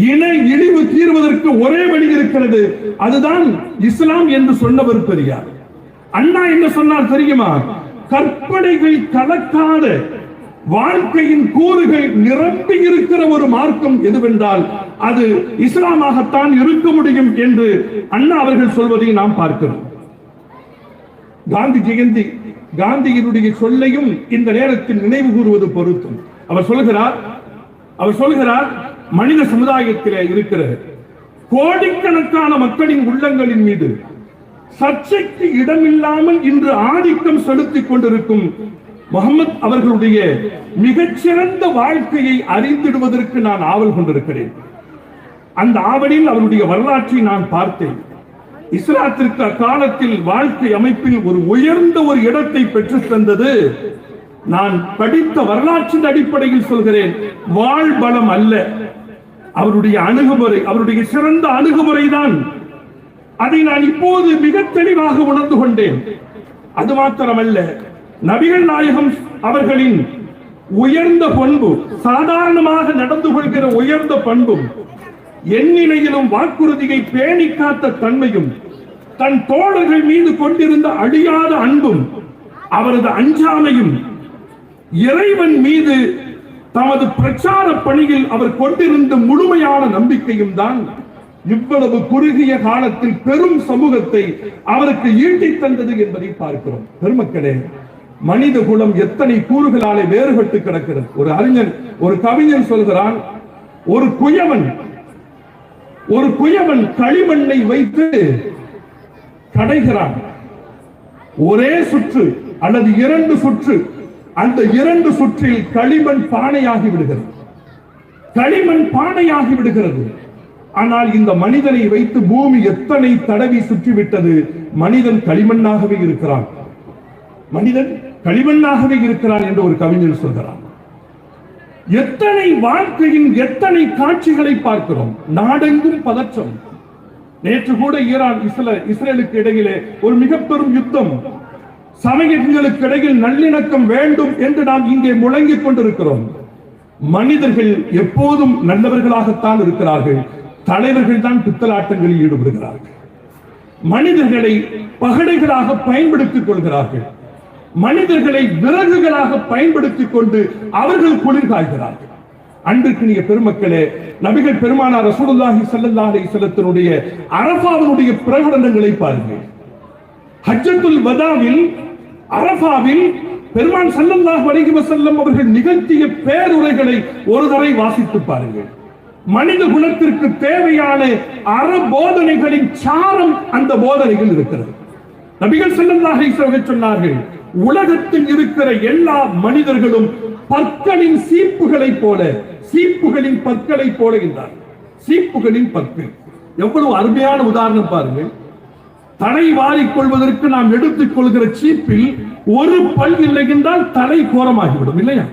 இன இழிவு தீர்வதற்கு ஒரே வழி இருக்கிறது, அதுதான் இஸ்லாம் என்று சொன்னவர் பெரியார். அண்ணா என்ன சொன்னார் தெரியுமா? கற்பனைகள் கலக்காத வாழ்க்கையின் கூறுகள் நிரம்பி இருக்கிற ஒரு மார்க்கம் எதுவென்றால் அது இஸ்லாமாகத்தான் இருக்க முடியும் என்று அண்ணா அவர்கள் சொல்வதை நாம் பார்க்கிறோம். காந்தி ஜெயந்தி, காந்தியினுடைய சொல்லையும் இந்த நேரத்தில் நினைவு கூறுவது பொருத்தும். அவர் சொல்கிறார் மனித சமுதாயத்தில் இருக்கிற கோடிக்கணக்கான மக்களின் உள்ளங்களின் மீது சர்ச்சைக்கு இடமில்லாமல் இன்று ஆதிக்கம் செலுத்திக் கொண்டிருக்கும் முகமது அவர்களுடைய மிகச்சிறந்த வாழ்க்கையை அறிந்திடுவதற்கு நான் ஆவல் கொண்டிருக்கிறேன். அந்த ஆவலில் அவருடைய வரலாற்றை நான் பார்த்தேன். இஸ்லாத்திற்கு அக்காலத்தில் வாழ்க்கை அமைப்பில் ஒரு உயர்ந்த ஒரு இடத்தை பெற்றுத் தந்தது, நான் படித்த வரலாற்றின் அடிப்படையில் சொல்கிறேன், வாழ்பலம் அல்ல, அவருடைய அணுகுமுறை, அவருடைய சிறந்த அணுகுமுறை தான். அதை நான் இப்போது மிக தெளிவாக உணர்ந்து கொண்டேன். அது மாத்திரமல்ல, நபிகள் நாயகம் அவர்களின் உயர்ந்த பண்பு, சாதாரணமாக நடந்து கொள்கிற உயர்ந்த பண்பும், எந்நிலையிலும் வாக்குறுதியை பேணி காத்த தன்மையும், தன் தோழர்கள் மீது கொண்டிருந்த அழியாத அன்பும், அவரது அஞ்சாமையும், இறைவன் மீது தமது பிரச்சார பணியில் அவர் கொண்டிருந்த முழுமையான நம்பிக்கையும் தான் இவ்வளவு குறுகிய காலத்தில் பெரும் சமூகத்தை அவருக்கு ஈட்டித் தந்தது என்பதை பார்க்கிறோம். பெருமக்களே, மனித குலம் எத்தனை கூறுகளாலே வேறுபட்டு கிடக்கிறது. ஒரு அறிஞன், ஒரு கவிஞன் சொல்கிறான், ஒரு குயவன் களிமண்ணை வைத்து கடைகிறான். ஒரே சுற்று அல்லது 2 சுற்று, அந்த 2 சுற்றில் களிமண் பானையாகி விடுகிறது. ஆனால் இந்த மனிதனை வைத்து பூமி எத்தனை தடவி சுற்றிவிட்டது, மனிதன் களிமண்ணாகவே இருக்கிறான் என்று ஒரு கவிஞர் சொல்கிறான். எத்தனை வாழ்க்கையின் எத்தனை காட்சிகளை பார்க்கிறோம். நாடெங்கும் பதற்றம். நேற்று கூட ஈரான் இஸ்ரேலுக்கு இடையிலே ஒரு மிக பெரும் யுத்தம். சமயங்களுக்கு இடையில் நல்லிணக்கம் வேண்டும் என்று நாம் இங்கே முழங்கிக் கொண்டிருக்கிறோம். மனிதர்கள் எப்போதும் நல்லவர்களாகத்தான் இருக்கிறார்கள், தலைவர்கள் தான் பித்தலாட்டங்களில் ஈடுபடுகிறார்கள். மனிதர்களை பகடைகளாக பயன்படுத்திக் கொள்கிறார்கள். மனிதர்களை விறகுகளாக பயன்படுத்திக் கொண்டு அவர்கள் குளிர்காய்கிறார்கள். அன்பிற்கினிய பெருமக்களே, நபிகள் பெருமானார் ரசூலுல்லாஹி ஸல்லல்லாஹு அலைஹி வஸல்லத்தினுடைய அரஃபாவுடைய பிரகடனங்களை பாருங்கள். ஹஜ்ஜத்துல் வதாவில் அரஃபாவில் பெருமான் ஸல்லல்லாஹு அலைஹி வஸல்லம் அவர்கள் நிகழ்த்திய பேருரைகளை ஒரு தடவை வாசித்து பாருங்கள். மனித குலத்திற்கு தேவையான அறபோதனைகளின் சாரம் அந்த போதனைகள் இருக்கிறது. நபிகள் ஸல்லல்லாஹு அலைஹி வஸல்லம் சொன்னார்கள், உலகத்தில் இருக்கிற எல்லா மனிதர்களும் பற்களின் சீப்புகளின் பற்களை போல என்றார். சீப்புகளின் பற்கள் எவ்வளவு அருமையான உதாரணம் பாருங்கள். தலை வாரிக் கொள்வதற்கு நாம் எடுத்துக் கொள்கிற சீப்பில் ஒரு பல் இல்லை என்றால் தலை கோரமாகிவிடும், இல்லையா?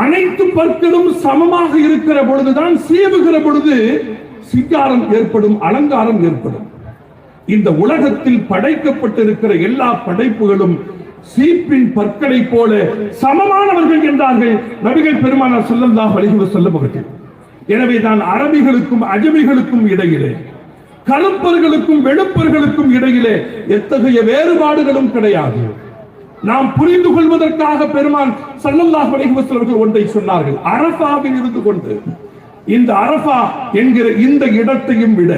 அனைத்து பற்களும் சமமாக இருக்கிற பொழுதுதான் சீவுகிற பொழுது சிங்காரம் ஏற்படும், அலங்காரம் ஏற்படும். இந்த உலகத்தில் படைக்கப்பட்டிருக்கிற எல்லா படைப்புகளும் சீப்பின் பற்களை போல சமமானவர்கள் என்றார்கள் நபிகள் பெருமானார் ஸல்லல்லாஹு அலைஹி வஸல்லம் அவர்கள். எனவே தான் அரபிகளுக்கும் அஜமிகளுக்கும் இடையிலே, கருப்பர்களுக்கும் வெளுப்பர்களுக்கும் இடையிலே எத்தகைய வேறுபாடுகளும் கிடையாது. நாம் புரிந்து கொள்வதற்காக பெருமான் ஸல்லல்லாஹு அலைஹி வஸல்லம் அவர்கள் ஒன்றை சொன்னார்கள். அரஃபாவில் இருந்து கொண்டு இந்த அரஃபா என்கிற இந்த இடத்தையும் விட,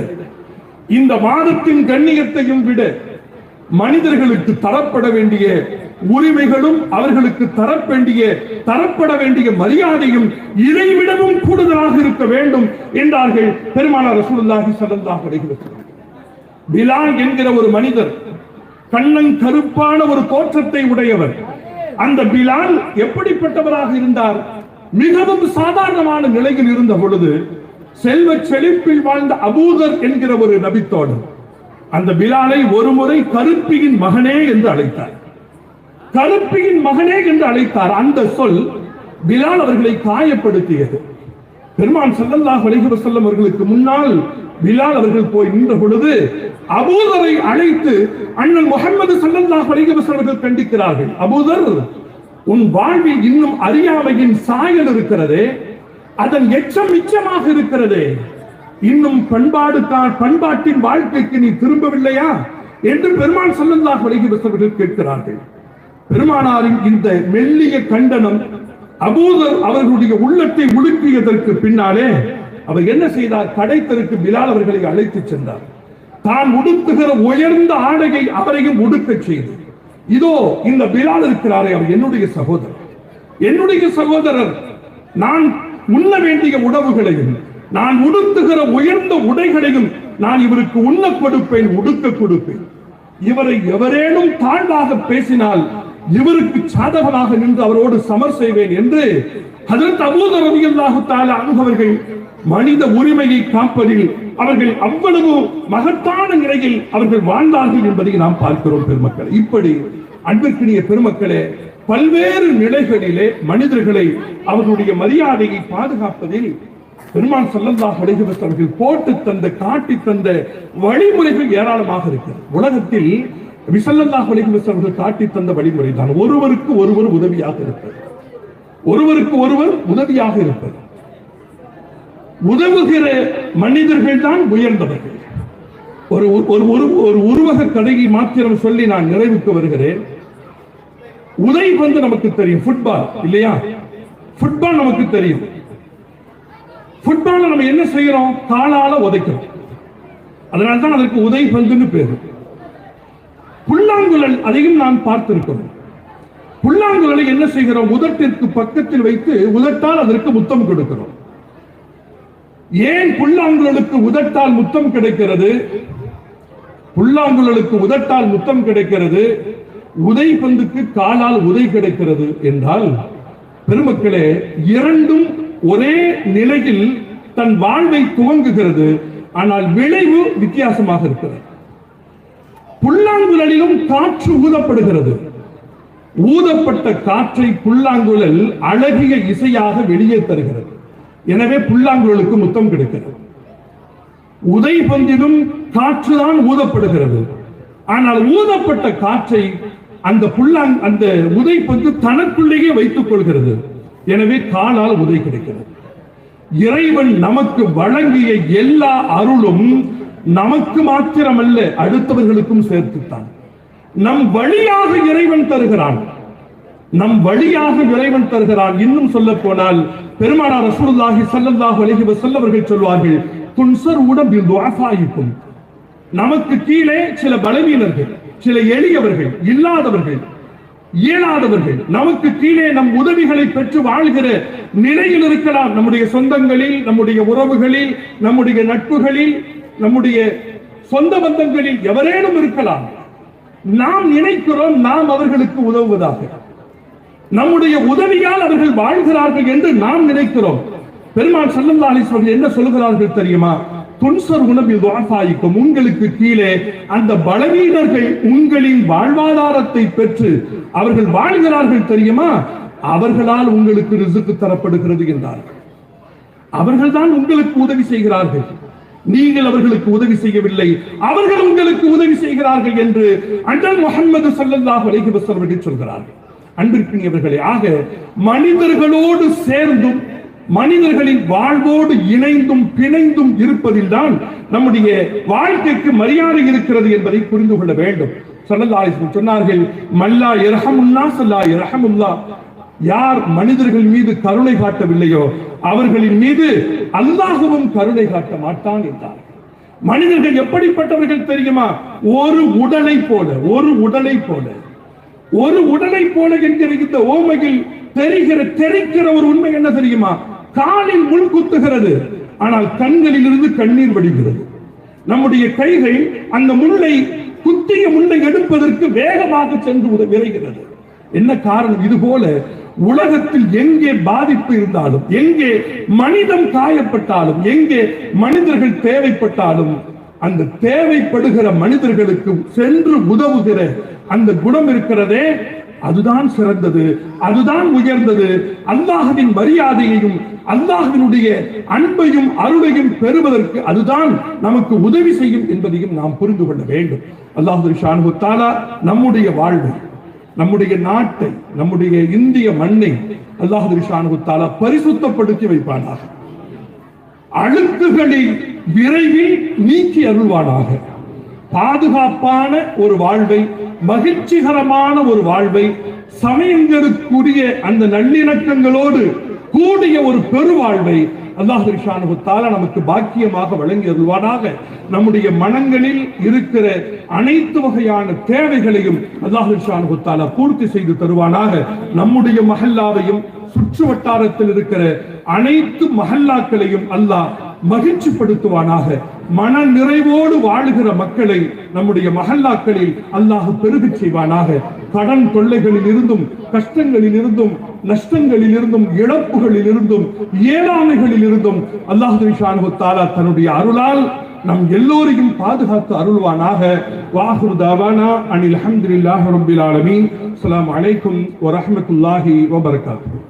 இந்த மாதத்தின் கண்ணியத்தையும் விட, மனிதர்களுக்கு தரப்பட வேண்டிய உரிமைகளும் அவர்களுக்கு தரப்பட வேண்டிய மரியாதையும் இதைவிடவும் கூடுதலாக இருக்க வேண்டும் என்றார்கள் பெருமானார் ரசூலுல்லாஹி ஸல்லல்லாஹு அலைஹி வஸல்லம். பிலால் என்கிற ஒரு மனிதர், கண்ணன் கருப்பான ஒரு தோற்றத்தை உடையவர். அந்த பிலால் எப்படிப்பட்டவராக இருந்தார்? மிகவும் சாதாரணமான நிலையில் இருந்த பொழுது செல்வ செழிப்பில் வாழ்ந்த அபூதர் என்கிற ஒரு நபித்தோடு அந்த பிலாலை ஒருமுறை கருப்பியின் மகனே என்று அழைத்தார். அந்த சொல் பிலால் அவர்களை காயப்படுத்தியது. பெருமான் ஸல்லல்லாஹு அலைஹி வஸல்லம் அவர்களுக்கு முன்னால் பிலால் அவர்கள் போய் நின்ற பொழுது அபூதரை அழைத்து அண்ணன் முஹம்மது ஸல்லல்லாஹு அலைஹி வஸல்லம் அவர்கள் கண்டிக்கிறார்கள். அபூதர், உன் வாழ்வில் இன்னும் அறியாமையின் சாயல் இருக்கிறதே, அதன் எச்சம் மிச்சமாக இருக்கிறதே, இன்னும் பண்பாட்டின் வாழ்க்கைக்கு நீ திரும்பவில்லையா என்று பெருமான் ஸல்லல்லாஹு அலைஹி வஸல்லம் கேட்கிறார்கள். பெருமானாரின் இந்த மெல்லிய கண்டனம் அபூதர் அவர்களுடைய உள்ளத்தை உலுக்கியதற்கு பின்னாலே அவர் என்ன செய்தார்? கடைத்தருக்கு பிலால் அவர்களை அழைத்து சென்றார். தான் உடுத்துகிற உயர்ந்த ஆடையை அவரையும் உடுக்க செய்து, இதோ இந்த பிலால் இருக்கிறாரே, அவர் என்னுடைய சகோதரர், நான் உண்ண வேண்டிய உணவுகளையும் நான் உடுத்துகிற உயர்ந்த உடைகளையும் நான் இவருக்கு உண்ண கொடுப்பேன், உடுக்க கொடுப்பேன். இவரை எவரேனும் தாழ்வாக பேசினால் இவருக்கு சாதகமாக நின்று அவரோடு சமர் செய்வேன் என்று ஹஜ்ரத் அபூதர் ரலியல்லாஹு தஆலா அன்ஹு அவர்கள் மனித உரிமையை காப்பதில் அவர்கள் அவ்வளவு மகத்தான நிலையில் அவர்கள் வாழ்ந்தார்கள் என்பதை நாம் பார்க்கிறோம் பெருமக்களே. இப்படி அன்பிற்கினிய பெருமக்களே, பல்வேறு நிலைகளிலே மனிதர்களை அவர்களுடைய மரியாதையை பாதுகாப்பதில் பெருமான் ஸல்லல்லாஹு அலைஹி வஸல்லம் அவர்கள் போட்டு தந்த காட்டி தந்த வழிமுறைகள் ஏராளமாக இருக்கிறது. உலகத்தில் நபி ஸல்லல்லாஹு அலைஹி வஸல்லம் அவர்கள் காட்டி தந்த வழிமுறை தான் ஒருவருக்கு ஒருவர் உதவியாக இருப்பது. உதவுகிற மனிதர்கள் தான் உயர்ந்தவர்கள். ஒரு உருவக கதையை மாத்திரம் சொல்லி நான் நிறைவுக்கு வருகிறேன். உதைபந்து நமக்கு தெரியும், ஃபுட்பால் இல்லையா? ஃபுட்பால் நமக்கு தெரியும். ஃபுட்பால் நம்ம என்ன செய்யறோம்? காலால உதைக்கிறோம். அதனால்தான் அதற்கு உதைபந்துன்னு பேரு. புல்லாங்குழல், அதையும் நாம் பார்த்திருக்கிறோம். புல்லாங்குழலை என்ன செய்கிறோம்? உதட்டிற்கு பக்கத்தில் வைத்து உதட்டால் அதற்கு முத்தம் கொடுக்கிறோம். ஏன் புல்லாங்குழலுக்கு உதட்டால் முத்தம் கிடைக்கிறது? புல்லாங்குழலுக்கு உதட்டால் முத்தம் கிடைக்கிறது, உதைபந்துக்கு காலால் உதை கிடைக்கிறது என்றால், பெருமக்களே, இரண்டும் ஒரே நிலையில் தன் வாழ்வை துவங்குகிறது. ஆனால் விளைவு வித்தியாசமாக இருக்கிறது. புல்லாங்குழலிலும் காற்று ஊதப்படுகிறது. ஊதப்பட்ட காற்றை புல்லாங்குழல் அழகிய இசையாக வெளியே தருகிறது. எனவே புல்லாங்குழலுக்கு முத்தம் கிடைக்கிறது. உதைபந்திலும் காற்றுதான் ஊதப்படுகிறது. ஆனால் ஊதப்பட்ட காற்றை அந்த உதைபந்து தனக்குள்ளேயே வைத்துக் கொள்கிறது. எனவே காலால் உதை கிடைக்கிறது. இறைவன் நமக்கு வழங்கிய எல்லா அருளும் நமக்கு மாத்திரமல்ல, அடுத்தவர்களுக்கும் சேர்த்துத்தான். நம் வழியாக இறைவன் தருகிறான். இன்னும் சொல்ல போனால் பெருமானார் ரசூலுல்லாஹி ஸல்லல்லாஹு அலைஹி வஸல்லம் அவர்கள் சொல்வார்கள், துன்சருன பிதுஆஃபாயிக்கும். நமக்கு கீழே சில பலவீனர்கள், சில எளியவர்கள், இல்லாதவர்கள், இயலாதவர்கள் நமக்கு கீழே நம் உதவிகளை பெற்று வாழ்கிற நிலையில் இருக்கலாம். நம்முடைய சொந்தங்களில், நம்முடைய உறவுகளில், நம்முடைய நட்புகளில், நம்முடைய சொந்த பந்தங்களில் எவரேனும் இருக்கலாம். நாம் நினைக்கிறோம் நாம் அவர்களுக்கு உதவுவதாக, நம்முடைய உதவியால் அவர்கள் வாழ்கிறார்கள் என்று நாம் நினைக்கிறோம். பெருமாள் ஸல்லல்லாஹு அலைஹி வஸல்லம் என்ன சொல்கிறார்கள் தெரியுமா? துன்சருன பிதுஆஃபாயிக்கும். உங்களுக்கு கீழே அந்த பலவீனர்கள் உங்களின் வாழ்வாதாரத்தை பெற்று அவர்கள் வாழ்கிறார்கள் தெரியுமா? அவர்களால் உங்களுக்கு ரிஸ்க் தரப்படுகிறது என்றார்கள். அவர்கள்தான் உங்களுக்கு உதவி செய்கிறார்கள். நீங்கள் அவர்களுக்கு உதவி செய்யவில்லை, அவர்கள் உங்களுக்கு உதவி செய்கிறார்கள் என்று அண்ணல் முஹம்மது ஸல்லல்லாஹு அலைஹி வஸல்லம் அவர்கள் சொல்கிறார்கள். அன்பிற்கினியவர்களே, ஆக மனிதர்களோடு சேர்ந்தும் மனிதர்களின் வாழ்வோடு இணைந்தும் பிணைந்தும் இருப்பதில் தான் நம்முடைய வாழ்க்கைக்கு மரியாதை இருக்கிறது என்பதை புரிந்து கொள்ள வேண்டும். ஸல்லல்லாஹு அலைஹி வஸல்லம் சொன்னார்கள், மல்லா யர்ஹமுன்னாஸ் லா யர்ஹமுல்லாஹ். யார் மனிதர்கள் மீது கருணை காட்டவில்லையோ அவர்களின் மீது அல்லாஹ்வும் கருணை காட்ட மாட்டான் என்றார். மனிதர்கள் எப்படிப்பட்டவர்கள் தெரியுமா? ஒரு உடலை போல என்கிற இந்த ஓமையில் தெரிக்கிற ஒரு உண்மை என்ன தெரியுமா? காலில் முள் குத்துகிறது, ஆனால் கண்களில் இருந்து கண்ணீர் வடிகிறது. நம்முடைய கைகள் அந்த குத்திய முள்ளை எடுப்பதற்கு வேகமாக சென்று விரைகிறது. என்ன காரணம்? இதுபோல உலகத்தில் எங்கே பாதிப்பு இருந்தாலும், எங்கே மனிதம் காயப்பட்டாலும், எங்கே மனிதர்கள் தேவைப்பட்டாலும் அந்த தேவைப்படுகிற மனிதர்களுக்கு சென்று உதவுகிற அந்த குணம் இருக்கிறதே, அதுதான் சிறந்தது, அதுதான் உயர்ந்தது. அல்லாஹ்வின் மரியாதையையும் அல்லாஹ்வினுடைய அன்பையும் அருளையும் பெறுவதற்கு அதுதான் நமக்கு உதவி செய்யும் என்பதையும் நாம் புரிந்து கொள்ள வேண்டும். அல்லாஹ் ஸுப்ஹானஹு வ தஆலா நம்முடைய வாழ்வை, நம்முடைய நாட்டை, நம்முடைய இந்திய மண்ணை அல்லாஹ் ஸுப்ஹானஹு வ தஆலா பரிசுத்தப்படுத்தி வைப்பானாக. அழுக்குகளை விரைவில் நீக்கி அருள்வானாக. பாதுகாப்பான ஒரு வாழ்வை, மகிழ்ச்சிகரமான ஒரு வாழ்வை, சமயங்களுக்குரிய அந்த நல்லிணக்கங்களோடு கூடிய ஒரு பெருவாழ்வை அல்லாஹ் சுப்ஹானஹு வ தஆலா நமக்கு பாக்கியமாக வழங்கி அருள்வானாக. நம்முடைய மனங்களில் இருக்கிற அனைத்து வகையான தேவைகளையும் அல்லாஹ் சுப்ஹானஹு வ தஆலா பூர்த்தி செய்து தருவானாக. நம்முடைய மஹல்லாவையும் சுற்று வட்டாரத்தில் இருக்கிற அனைத்து மஹல்லாக்களையும் அல்லாஹ் மகிழ்ச்சிப்படுத்துவானாக. மன நிறைவோடு வாழுகிற மக்களை நம்முடைய மஹல்லாக்களில் அல்லாஹ் பெருகச் செய்வானாக. கடன் தொல்லைகளில் இருந்தும், கஷ்டங்களில் இருந்தும், நஷ்டங்களில் இருந்தும், இழப்புகளில் இருந்தும், இயலாமைகளில் இருந்தும் அல்லாஹ் சுப்ஹானஹு வ தஆலா தன்னுடைய அருளால் நம் எல்லோரையும் பாதுகாத்து அருள்வானாக. வாஹிரு தாவானா அனில் ஹம்துலில்லாஹி ரப்பில் ஆலமீன். அஸ்ஸலாமு அலைக்கும் வ ரஹ்மத்துல்லாஹி வ பரகாத்துஹு.